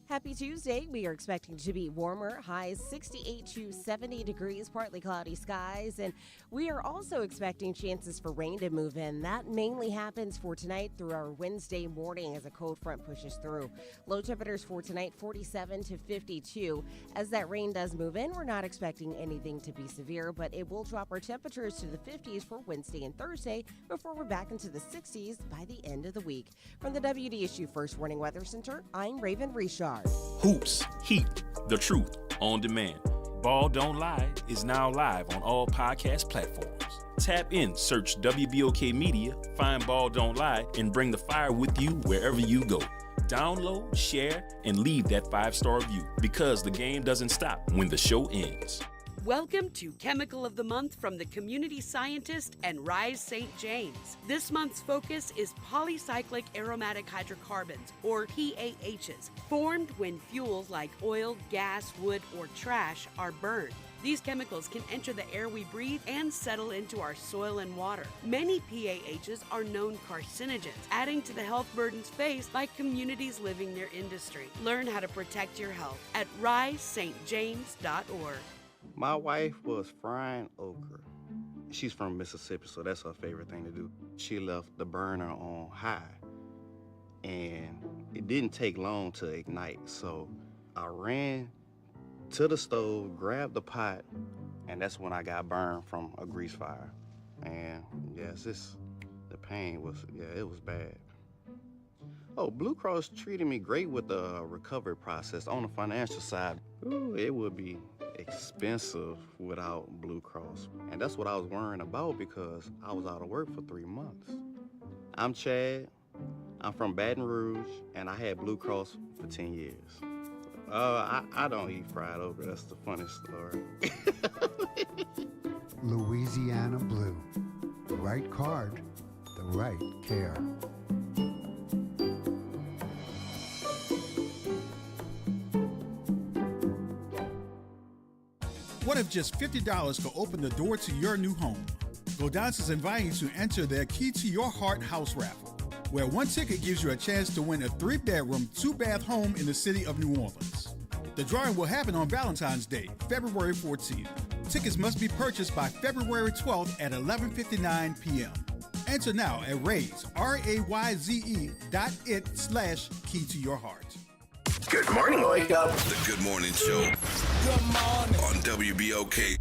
Happy Tuesday. We are expecting to be warmer, highs 68 to 70 degrees, partly cloudy skies, and we are also expecting chances for rain to move in. That mainly happens for tonight through our Wednesday morning as a cold front pushes through. Low temperatures for tonight, 47 to 52. As that rain does move in, we're not expecting anything to be severe, but it will drop our temperatures to the 50s for Wednesday and Thursday before we're back into the 60s by the end of the week. From the WDSU First Warning Weather Center, I'm Raven Richard. Hoops, Heat, The Truth, On Demand. Ball Don't Lie is now live on all podcast platforms. Tap in, search WBOK Media, find Ball Don't Lie, and bring the fire with you wherever you go. Download, share, and leave that 5-star review because the game doesn't stop when the show ends. Welcome to Chemical of the Month from the Community Scientist and Rise St. James. This month's focus is polycyclic aromatic hydrocarbons, or PAHs, formed when fuels like oil, gas, wood, or trash are burned. These chemicals can enter the air we breathe and settle into our soil and water. Many PAHs are known carcinogens, adding to the health burdens faced by communities living near industry. Learn how to protect your health at risestjames.org. My wife was frying okra. She's from Mississippi, so that's her favorite thing to do. She left the burner on high, and it didn't take long to ignite. So I ran to the stove, grabbed the pot, and that's when I got burned from a grease fire. And yes, the pain was, it was bad. Oh, Blue Cross treated me great with the recovery process. On the financial side, it would be expensive without Blue Cross. And that's what I was worrying about because I was out of work for 3 months. I'm Chad. I'm from Baton Rouge, and I had Blue Cross for 10 years. I don't eat fried okra. That's the funny story. Louisiana Blue. The right card, the right care. What if just $50 could open the door to your new home? Godan's is inviting you to enter their Key to Your Heart house raffle, where one ticket gives you a chance to win a 3-bedroom, 2-bath home in the city of New Orleans. The drawing will happen on Valentine's Day, February 14th. Tickets must be purchased by February 12th at 11:59 p.m. Enter now at Raise, RAYZE.it/Key to Your Heart. Good morning. Wake up. The Good Morning Show. Good morning. On WBOK.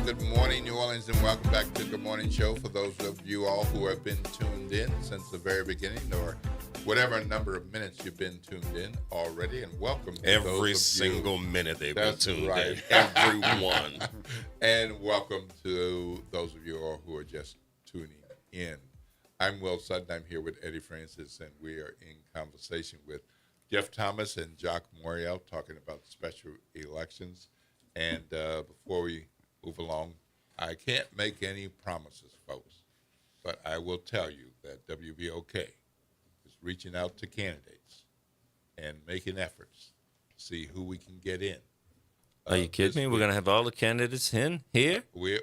Good morning, New Orleans, and welcome back to the Good Morning Show. For those of you all who have been tuned in since the very beginning, or whatever number of minutes you've been tuned in already, and welcome to every single minute they've been tuned in. Everyone. And welcome to those of you all who are just tuning in. I'm Will Sutton. I'm here with Eddie Francis, and we are in conversation with Jeff Thomas and Jacques Morial talking about special elections. And before we move along, I can't make any promises, folks, but I will tell you that WBOK is reaching out to candidates and making efforts to see who we can get in. Are you kidding me? We're going to have all the candidates in here? We're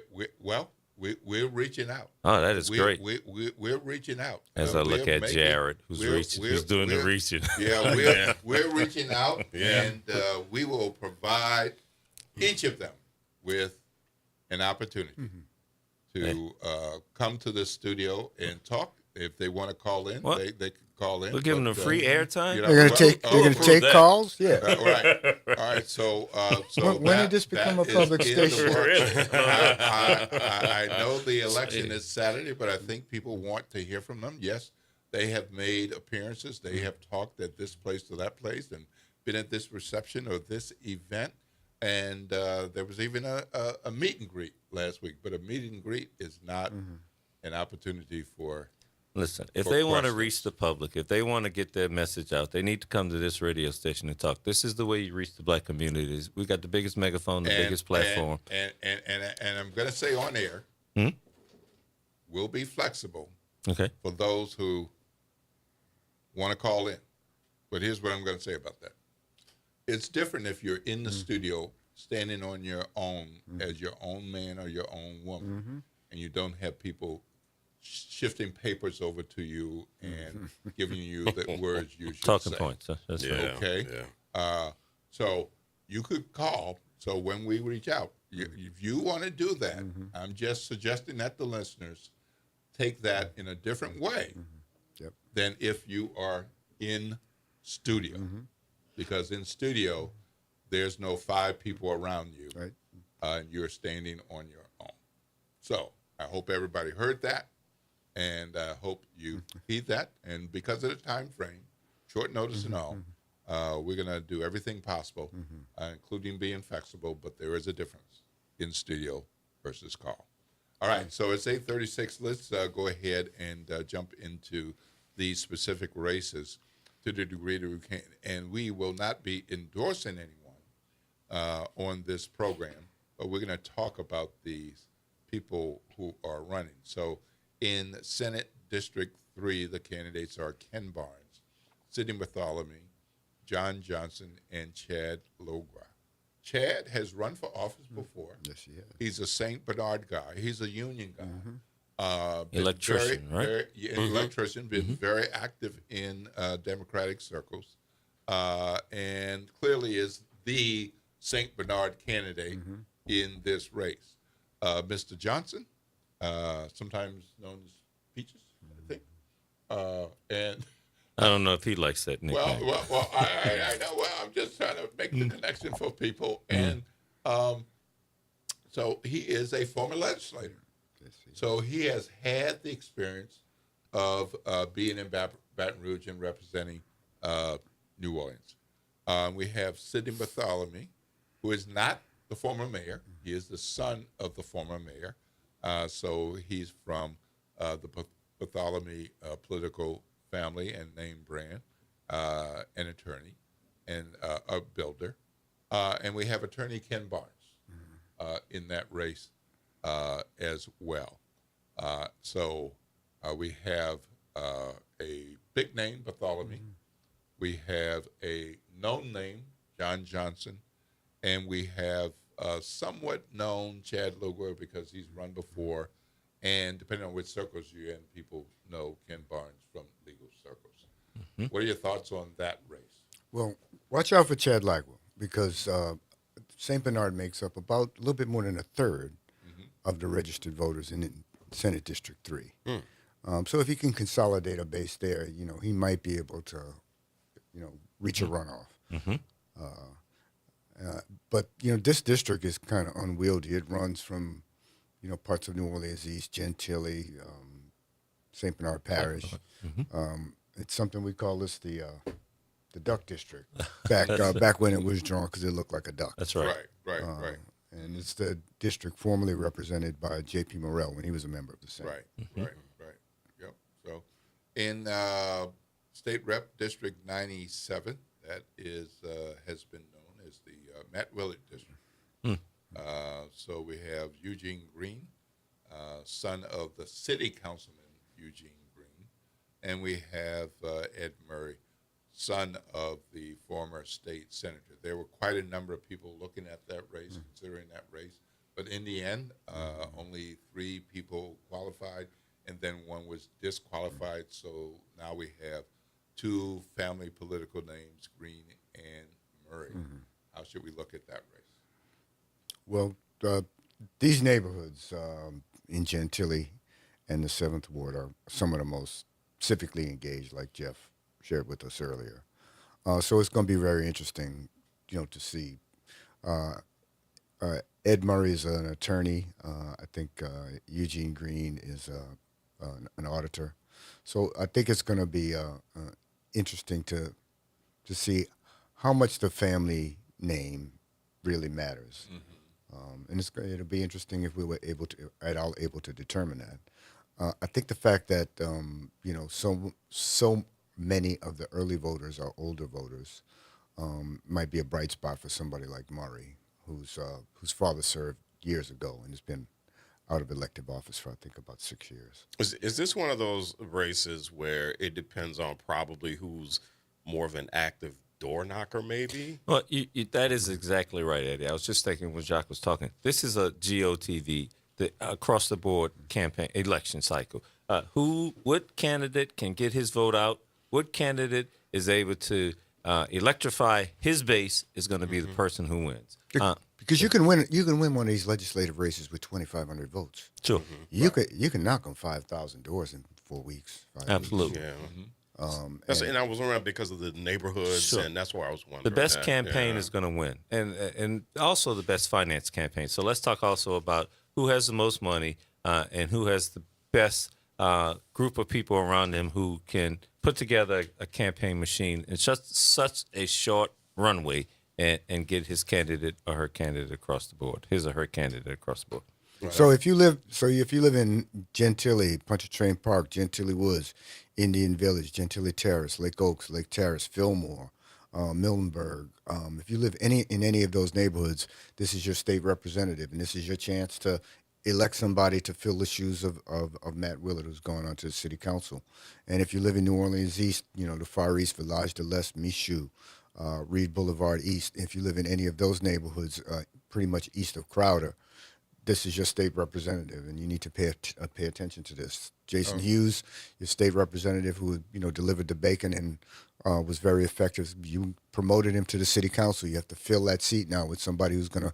reaching out. Oh, that is great. We're reaching out. As I look at Jared, who's doing the reaching. Yeah, we're reaching out, and we will provide each of them with an opportunity to come to the studio and talk. If they want to call in, they can call in. We're giving them free airtime. They're going to take calls. Yeah. Right. All right. So when did this become a public station? I know the election is Saturday, but I think people want to hear from them. Yes, they have made appearances. They have talked at this place or that place and been at this reception or this event. And there was even a meet and greet last week, but a meet and greet is not an opportunity for. Listen, if they want to reach the public, if they want to get their message out, they need to come to this radio station and talk. This is the way you reach the black communities. We got the biggest megaphone, the biggest platform. And I'm going to say on air, we'll be flexible for those who want to call in. But here's what I'm going to say about that. It's different if you're in the studio standing on your own as your own man or your own woman, and you don't have people shifting papers over to you and giving you the words you should Talking say. points. That's right. Okay. Yeah. So you could call. So when we reach out, if you want to do that, I'm just suggesting that the listeners take that in a different way than if you are in studio. Because in studio, there's no 5 people around you, and you're standing on your own. So I hope everybody heard that. and hope you heed that. And because of the time frame, short notice and all, we're going to do everything possible, including being flexible, but there is a difference in studio versus call. All right, so it's 8:36. Let's go ahead and jump into the specific races to the degree that we can. And we will not be endorsing anyone on this program, but we're going to talk about these people who are running. So in Senate District 3, the candidates are Ken Barnes, Sidney Bartholomew, John Johnson, and Chad Logra. Chad has run for office before. Yes, he has. He's a St. Bernard guy. He's a union guy. Electrician, right? Electrician, been very active in Democratic circles, and clearly is the St. Bernard candidate in this race. Mr. Johnson, sometimes known as Peaches, I think, and I don't know if he likes that nickname. well, I know. Well, I'm just trying to make the connection for people, and so he is a former legislator. So he has had the experience of being in Baton Rouge and representing New Orleans. We have Sidney Bartholomew, who is not the former mayor. He is the son of the former mayor. So he's from the Bartholomew political family and name brand, an attorney and a builder. And we have attorney Ken Barnes in that race as well. So we have a big name, Bartholomew. We have a known name, John Johnson. And we have somewhat known Chad Logra because he's run before. And depending on which circles you're in, people know Ken Barnes from legal circles. What are your thoughts on that race? Well, watch out for Chad Logra because St. Bernard makes up about a little bit more than a third of the registered voters in Senate District 3. So if he can consolidate a base there, he might be able to, reach a runoff. But, this district is kind of unwieldy. It runs from, parts of New Orleans East, Gentilly, St. Bernard Parish. It's something we call this the Duck District. Back when it was drawn because it looked like a duck. That's right. Right. And it's the district formerly represented by J.P. Morrell when he was a member of the Senate. Right. Yep. So in State Rep District 97, that is has been known as the Matt Willett District. So we have Eugene Green, son of the city councilman Eugene Green, and we have Ed Murray, son of the former state senator. There were quite a number of people looking at that race, considering that race, but in the end, only 3 people qualified, and then one was disqualified. So now we have 2 family political names, Green and Murray. How should we look at that race? Well, these neighborhoods in Gentilly and the 7th Ward are some of the most civically engaged, like Jeff shared with us earlier. So it's going to be very interesting, to see. Ed Murray is an attorney. I think Eugene Green is an auditor. So I think it's going to be interesting to see how much the family name really matters. And it'll be interesting if we were at all able to determine that. I think the fact that so many of the early voters are older voters might be a bright spot for somebody like Murray, whose father served years ago and has been out of elective office for I think about 6 years. Is this one of those races where it depends on probably who's more of an active door knocker, maybe? Well, that is exactly right, Eddie. I was just thinking when Jacques was talking. This is a GOTV, the across the board campaign election cycle. What candidate can get his vote out? What candidate is able to electrify his base is going to be the person who wins. Because you can win one of these legislative races with 2,500 votes. Sure, you can knock on 5,000 doors in 4 weeks. Absolutely. Yeah. And I was wondering because of the neighborhoods, and that's why I was wondering. The best campaign is going to win, and also the best finance campaign. So let's talk also about who has the most money and who has the best group of people around him who can put together a campaign machine in just such a short runway and get his candidate or her candidate across the board, his or her candidate across the board. Right. So if you live in Gentilly, Pontchartrain Park, Gentilly Woods, Indian Village, Gentilly Terrace, Lake Oaks, Lake Terrace, Fillmore, Millenburg, if you live in any of those neighborhoods, this is your state representative, and this is your chance to elect somebody to fill the shoes of Matt Willard, who's going on to the city council. And if you live in New Orleans East, the Far East, Village de l'Est, Michoud, Reed Boulevard East, if you live in any of those neighborhoods, pretty much east of Crowder, this is your state representative, and you need to pay attention to this. Jason Hughes, your state representative, who delivered the bacon and was very effective. You promoted him to the city council. You have to fill that seat now with somebody who's going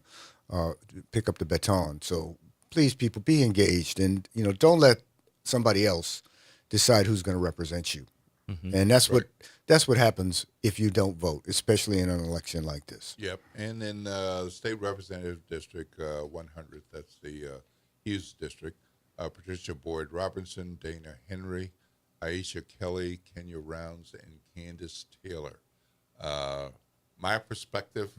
to pick up the baton. So please, people, be engaged, and don't let somebody else decide who's going to represent you. Mm-hmm. And that's what happens if you don't vote, especially in an election like this. Yep. And in the State Representative District 100, that's the Hughes District, Patricia Boyd Robinson, Dana Henry, Aisha Kelly, Kenya Rounds, and Candace Taylor. My perspective,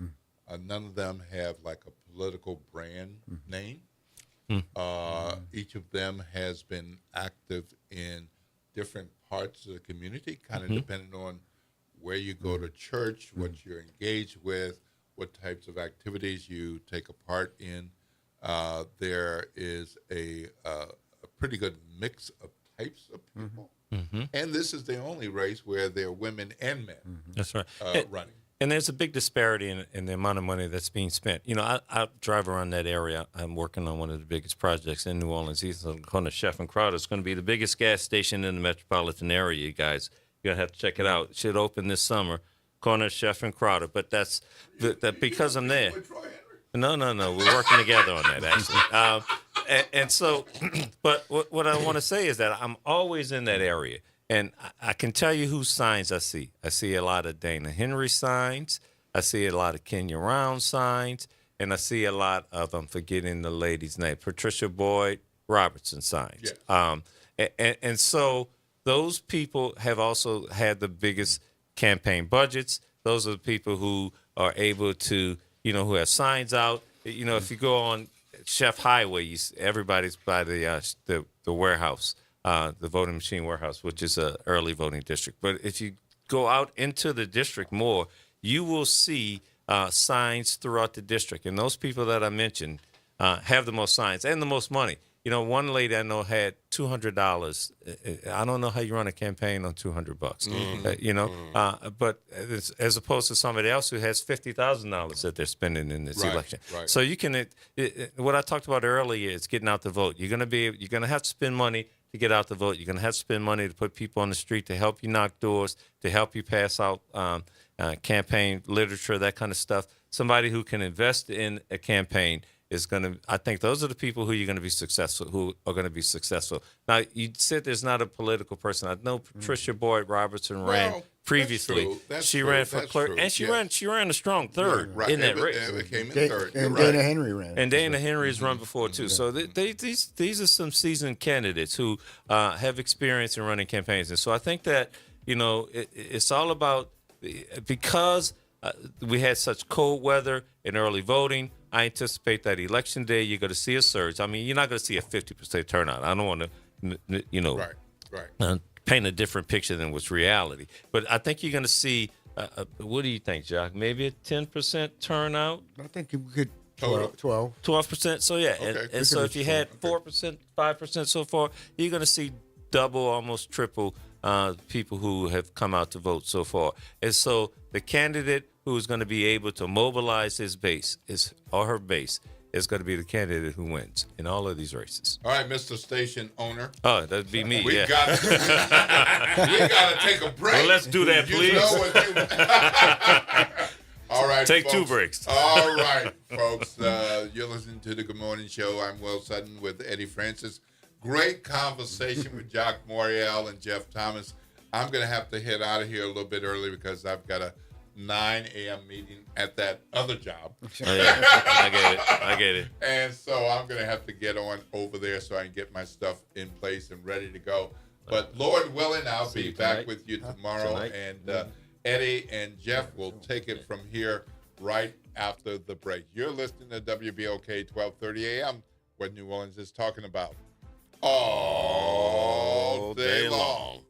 none of them have like a political brand name. Each of them has been active in different parts of the community, kind of depending on where you go to church, what you're engaged with, what types of activities you take a part in. There is a pretty good mix of types of people. And this is the only race where there are women and men That's right. running. And there's a big disparity in the amount of money that's being spent. I drive around that area. I'm working on one of the biggest projects in New Orleans East on the corner of Chef and Crowder. It's going to be the biggest gas station in the metropolitan area, you guys. You're going to have to check it out. It should open this summer, corner of Chef and Crowder. But that's because I'm there. No. We're working together on that, actually. And so, but what I want to say is that I'm always in that area. And I can tell you whose signs I see. I see a lot of Dana Henry signs. I see a lot of Kenya Round signs. And I see a lot of, I'm forgetting the lady's name, Patricia Boyd Robertson signs. Yes. And so those people have also had the biggest campaign budgets. Those are the people who are able to, who have signs out. If you go on Chef Highway, everybody's by the warehouse. The voting machine warehouse, which is an early voting district. But if you go out into the district more, you will see signs throughout the district. And those people that I mentioned have the most signs and the most money. One lady I know had $200. I don't know how you run a campaign on $200. But as opposed to somebody else who has $50,000 that they're spending in this election. Right. So you can. What I talked about earlier is getting out the vote. You're going to have to spend money to get out the vote. You're going to have to spend money to put people on the street, to help you knock doors, to help you pass out campaign literature, that kind of stuff. Somebody who can invest in a campaign is going to, I think those are the people who are going to be successful. Now, you said there's not a political person. I know Patricia Boyd Robertson ran previously. She ran for clerk, and she ran a strong third in that race. Came in third. And Dana Henry ran. And Dana Henry has run before, too. So these are some seasoned candidates who have experience in running campaigns. And so I think that, it's all about, because we had such cold weather and early voting, I anticipate that election day you're going to see a surge. I mean, you're not going to see a 50% turnout. I don't want to, paint a different picture than what's reality. But I think you're going to see, what do you think, Jock? Maybe a 10% turnout? I think you could 12%. So, yeah. Okay. And so if you had 4%, 5% so far, you're going to see double, almost triple people who have come out to vote so far. And so the candidate who's going to be able to mobilize his base or her base is going to be the candidate who wins in all of these races. All right, Mr. Station Owner. Oh, that'd be me. We got to take a break. Well, let's do that, please. All right, take folks. 2 breaks. All right, folks. You're listening to the Good Morning Show. I'm Will Sutton with Eddie Francis. Great conversation with Jock Morial and Jeff Thomas. I'm going to have to head out of here a little bit early because I've got to 9 a.m. meeting at that other job. Oh, yeah. I get it. And so I'm going to have to get on over there so I can get my stuff in place and ready to go. But Lord willing, I'll be back with you tomorrow. And Eddie and Jeff will take it from here right after the break. You're listening to WBOK 1230 a.m., what New Orleans is talking about all day long.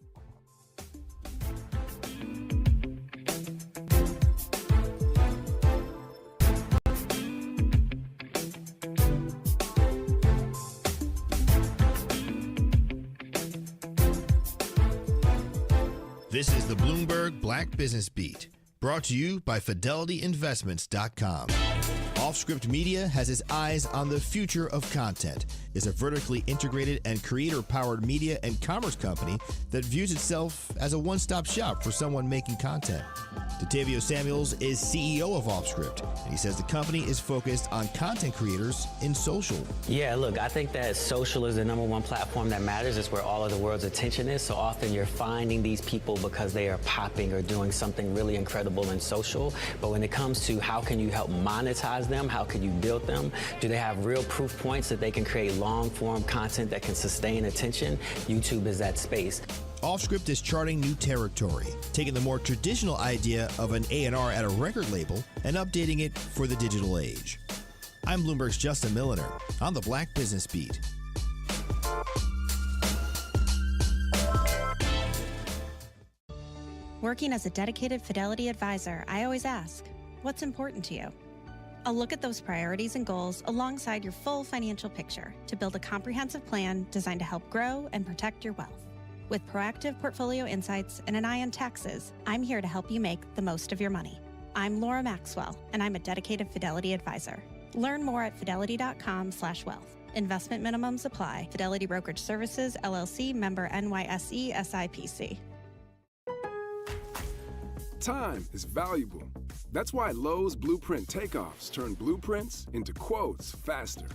This is the Bloomberg Black Business Beat, brought to you by FidelityInvestments.com. Offscript Media has its eyes on the future of content. It's a vertically integrated and creator-powered media and commerce company that views itself as a one-stop shop for someone making content. Datavio Samuels is CEO of Offscript, and he says the company is focused on content creators in social. Yeah, look, I think that social is the #1 platform that matters. It's where all of the world's attention is. So often you're finding these people because they are popping or doing something really incredible in social. But when it comes to how can you help monetize them, how can you build them, do they have real proof points that they can create long-form content that can sustain attention? YouTube is that space. Offscript is charting new territory, taking the more traditional idea of an A&R at a record label and updating it for the digital age. I'm Bloomberg's Justin Milliner on the Black Business Beat. Working as a dedicated Fidelity advisor, I always ask, what's important to you? I'll look at those priorities and goals alongside your full financial picture to build a comprehensive plan designed to help grow and protect your wealth. With proactive portfolio insights and an eye on taxes, I'm here to help you make the most of your money. I'm Laura Maxwell, and I'm a dedicated Fidelity advisor. Learn more at fidelity.com/wealth. Investment minimums apply. Fidelity Brokerage Services, LLC, member NYSE, SIPC. Time is valuable. That's why Lowe's Blueprint Takeoffs turn blueprints into quotes faster.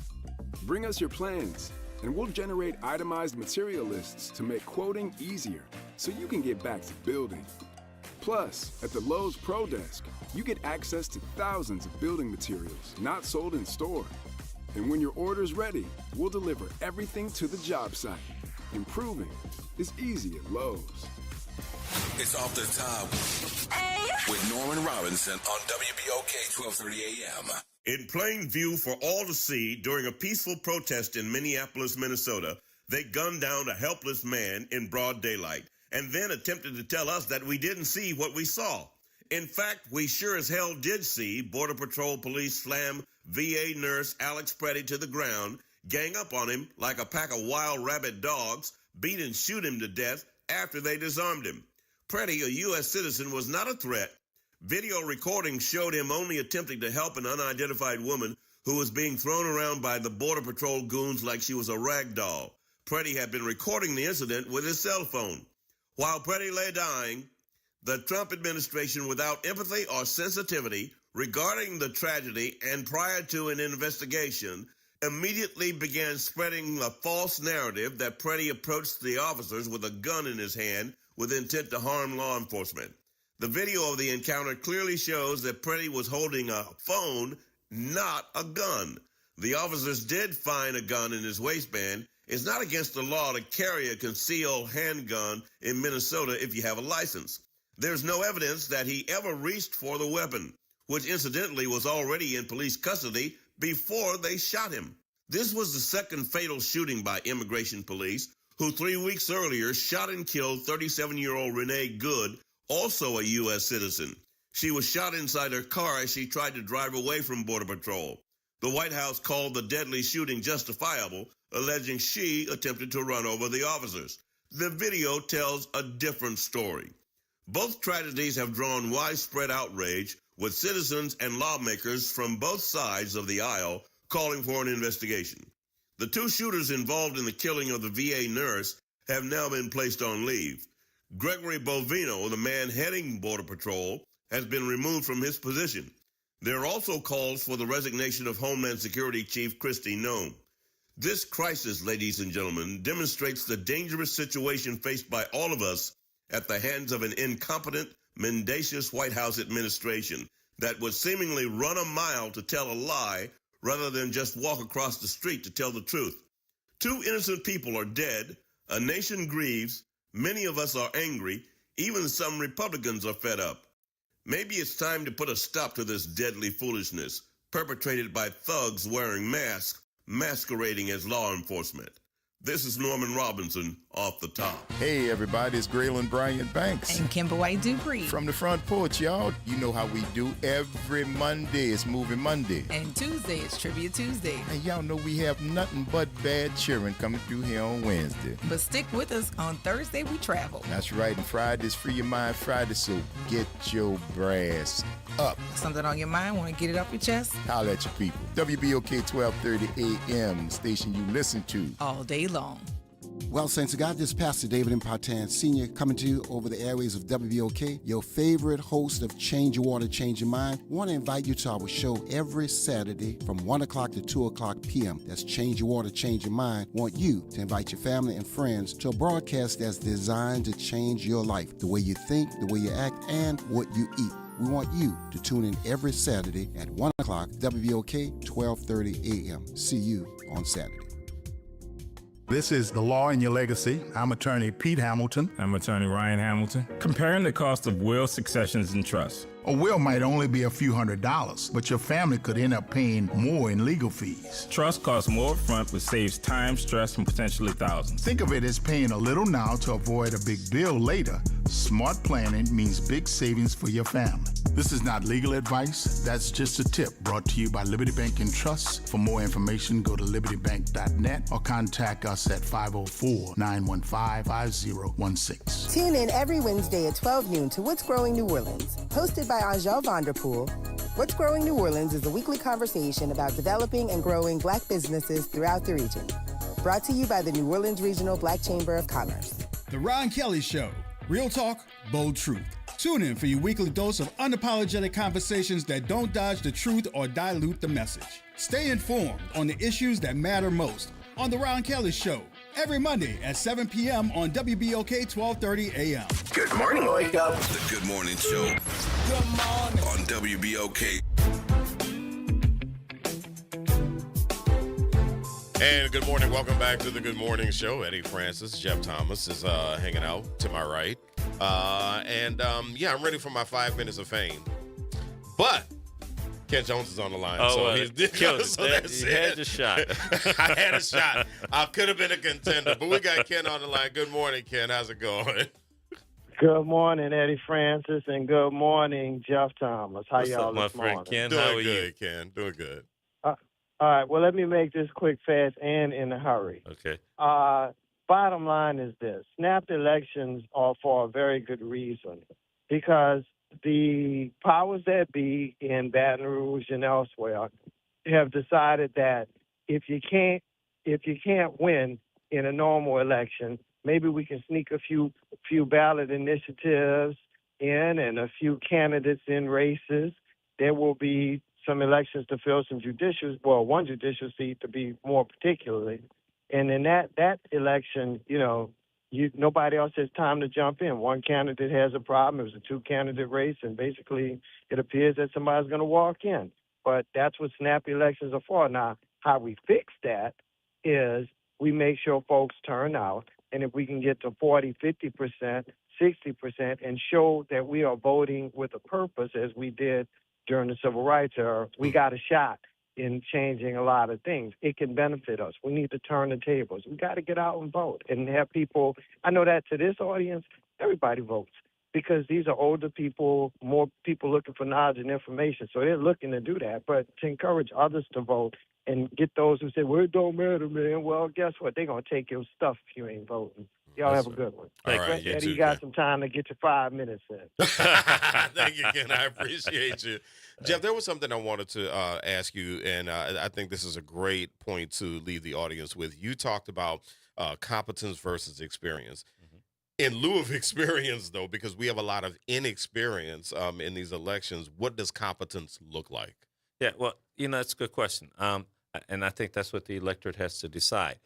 Bring us your plans, and we'll generate itemized material lists to make quoting easier so you can get back to building. Plus, at the Lowe's Pro Desk, you get access to thousands of building materials not sold in store. And when your order's ready, we'll deliver everything to the job site. Improving is easy at Lowe's. It's Off the Top with Norman Robinson on WBOK 1230 AM. In plain view for all to see, during a peaceful protest in Minneapolis, Minnesota, they gunned down a helpless man in broad daylight and then attempted to tell us that we didn't see what we saw. In fact, we sure as hell did see Border Patrol police slam VA nurse Alex Preddy to the ground, gang up on him like a pack of wild rabid dogs, beat and shoot him to death after they disarmed him. Preddy, a U.S. citizen, was not a threat. Video recording showed him only attempting to help an unidentified woman who was being thrown around by the Border Patrol goons like she was a rag doll. Preddy had been recording the incident with his cell phone. While Preddy lay dying, the Trump administration, without empathy or sensitivity regarding the tragedy and prior to an investigation, immediately began spreading a false narrative that Preddy approached the officers with a gun in his hand with intent to harm law enforcement. The video of the encounter clearly shows that Preddy was holding a phone, not a gun. The officers did find a gun in his waistband. It's not against the law to carry a concealed handgun in Minnesota if you have a license. There's no evidence that he ever reached for the weapon, which incidentally was already in police custody before they shot him. This was the second fatal shooting by immigration police, who 3 weeks earlier shot and killed 37-year-old Renee Good, also a U.S. citizen. She was shot inside her car as she tried to drive away from Border Patrol. The White House called the deadly shooting justifiable, alleging she attempted to run over the officers. The video tells a different story. Both tragedies have drawn widespread outrage, with citizens and lawmakers from both sides of the aisle calling for an investigation. The two shooters involved in the killing of the VA nurse have now been placed on leave. Gregory Bovino, the man heading Border Patrol, has been removed from his position. There are also calls for the resignation of Homeland Security Chief Kristi Noem. This crisis, ladies and gentlemen, demonstrates the dangerous situation faced by all of us at the hands of an incompetent, mendacious White House administration that would seemingly run a mile to tell a lie rather than just walk across the street to tell the truth. 2 innocent people are dead, a nation grieves, many of us are angry, even some Republicans are fed up. Maybe it's time to put a stop to this deadly foolishness perpetrated by thugs wearing masks, masquerading as law enforcement. This is Norman Robinson, Off the Top. Hey, everybody, it's Graylin Bryant Banks. And Kimber White Dupree. From the front porch, y'all. You know how we do. Every Monday is Movie Monday. And Tuesday is Trivia Tuesday. And y'all know we have nothing but bad cheering coming through here on Wednesday. But stick with us. On Thursday, we travel. That's right. And Friday's Free Your Mind Friday, so get your brass up. Something on your mind? Want to get it off your chest? Holla at your people. WBOK 1230 AM, the station you listen to. All day long. Well, saints of God, this is Pastor David Impartan Sr. coming to you over the airways of WBOK, your favorite host of Change Your Water, Change Your Mind. I want to invite you to our show every Saturday from 1 o'clock to 2 o'clock p.m. That's Change Your Water, Change Your Mind. I want you to invite your family and friends to a broadcast that's designed to change your life, the way you think, the way you act, and what you eat. We want you to tune in every Saturday at 1 o'clock, WBOK, 1230 a.m. See you on Saturday. This is The Law and Your Legacy. I'm attorney Pete Hamilton. I'm attorney Ryan Hamilton. Comparing the cost of will, successions, and trusts. A will might only be a few $100s, but your family could end up paying more in legal fees. Trust costs more upfront, but saves time, stress, and potentially thousands. Think of it as paying a little now to avoid a big bill later. Smart planning means big savings for your family. This is not legal advice. That's just a tip brought to you by Liberty Bank and Trust. For more information, go to libertybank.net or contact us at 504-915-5016. Tune in every Wednesday at 12 noon to What's Growing New Orleans, hosted by Angel Vanderpool. What's Growing New Orleans is a weekly conversation about developing and growing Black businesses throughout the region. Brought to you by the New Orleans Regional Black Chamber of Commerce. The Ron Kelly Show. Real talk, bold truth. Tune in for your weekly dose of unapologetic conversations that don't dodge the truth or dilute the message. Stay informed on the issues that matter most on The Ron Kelly Show. Every Monday at 7 p.m. on WBOK 1230 a.m. Good morning. Wake up. The Good Morning Show. Good morning. On WBOK. And good morning. Welcome back to the Good Morning Show. Eddie Francis, Jeff Thomas is hanging out to my right. I'm ready for my 5 minutes of fame. But Ken Jones is on the line. He killed it. So You that's had it. your shot. I had a shot. I could have been a contender, but we got Ken on the line. Good morning, Ken. How's it going? Good morning, Eddie Francis, and good morning, Jeff Thomas. How What's y'all up, my this friend morning? Ken? Doing How are good, you? Ken. Doing good. All right, well, let me make this quick, fast, and in a hurry. Okay. Bottom line is this. Snap elections are for a very good reason, because the powers that be in Baton Rouge and elsewhere have decided that if you can't win in a normal election, maybe we can sneak a few ballot initiatives in and a few candidates in races. There will be some elections to fill some one judicial seat to be more particularly. And in that election, nobody else has time to jump in. One candidate has a problem. It was a two-candidate race, and basically it appears that somebody's going to walk in. But that's what snap elections are for. Now, how we fix that is we make sure folks turn out, and if we can get to 40, 50%, 60%, and show that we are voting with a purpose, as we did during the Civil Rights era, we got a shot in changing a lot of things. It can benefit us. We need to turn the tables. We got to get out and vote and have people. I know that to this audience, everybody votes because these are older people, more people looking for knowledge and information. So they're looking to do that. But to encourage others to vote and get those who say, well, it don't matter, man. Well, guess what? They're going to take your stuff if you ain't voting. Y'all have a good one. All right, Eddie, you got some time to get your 5 minutes in. Thank you, Ken. I appreciate you. Jeff, there was something I wanted to ask you, and I think this is a great point to leave the audience with. You talked about competence versus experience. In lieu of experience, though, because we have a lot of inexperience in these elections, what does competence look like? Yeah, well, that's a good question. And I think that's what the electorate has to decide.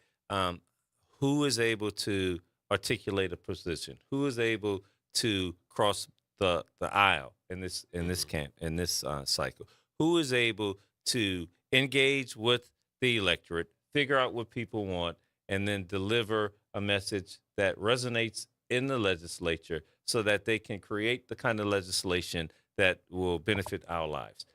Who is able to articulate a position? Who is able to cross the aisle in this camp, in this cycle? Who is able to engage with the electorate, figure out what people want, and then deliver a message that resonates in the legislature so that they can create the kind of legislation that will benefit our lives.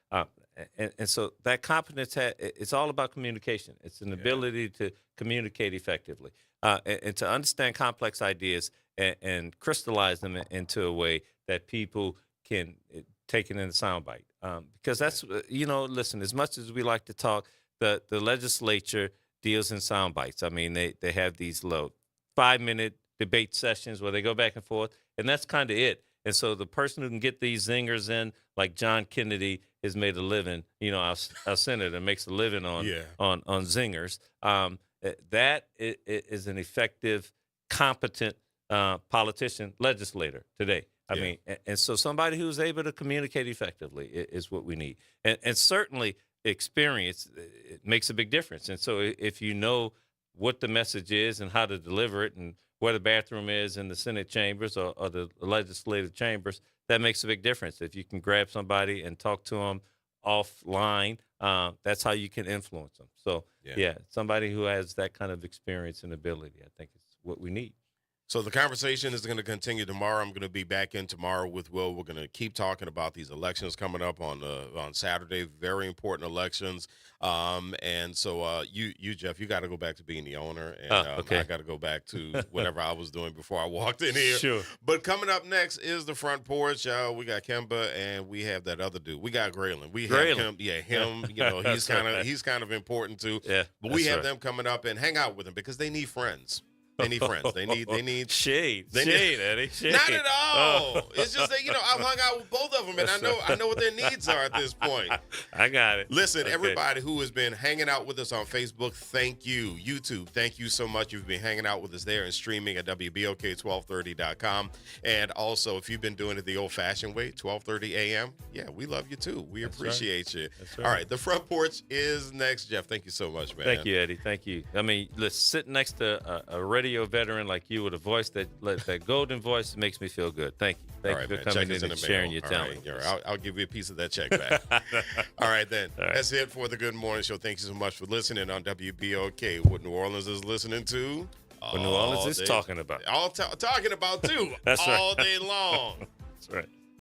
And so that competence, it's all about communication. It's an ability to communicate effectively and to understand complex ideas and crystallize them into a way that people can take it in a soundbite. Because that's, listen, as much as we like to talk, the legislature deals in sound bites. I mean, they have these 5-minute debate sessions where they go back and forth, and that's kind of it. And so the person who can get these zingers in, like John Kennedy has made a living, our senator makes a living on zingers. That is an effective, competent politician, legislator today. I mean, and so somebody who's able to communicate effectively is what we need. And certainly experience, it makes a big difference. And so if you know what the message is and how to deliver it and where the bathroom is in the Senate chambers or the legislative chambers, that makes a big difference. If you can grab somebody and talk to them offline, that's how you can influence them. So, somebody who has that kind of experience and ability, I think is what we need. So the conversation is going to continue tomorrow. I'm going to be back in tomorrow with Will. We're going to keep talking about these elections coming up on Saturday. Very important elections. And so you Jeff, you got to go back to being the owner, and I got to go back to whatever I was doing before I walked in here. Sure. But coming up next is the front porch. We got Kemba, and we have that other dude. We got Graylin. We have him. Yeah, him. He's kind of important too. Yeah. But we have them coming up and hang out with them because they need friends. They need friends. They need shade, Eddie. Shade. Not at all. It's just that I've hung out with both of them, and I know what their needs are at this point. I got it. Listen, everybody who has been hanging out with us on Facebook, thank you. YouTube, thank you so much. You've been hanging out with us there and streaming at WBOK1230.com. And also, if you've been doing it the old-fashioned way, 12:30 a.m., we love you too. We appreciate you. That's right. All right, the front porch is next. Jeff, thank you so much, man. Thank you, Eddie. Thank you. I mean, let's sit next to a radio veteran like you with a voice that golden voice makes me feel good. Thank you. Thank you for coming in and sharing your talent. I'll give you a piece of that check back. All right, then. All right. That's it for the Good Morning Show. Thank you so much for listening on WBOK. What New Orleans is listening to. What New Orleans is talking about. Talking about, too. That's right. All day long. That's right.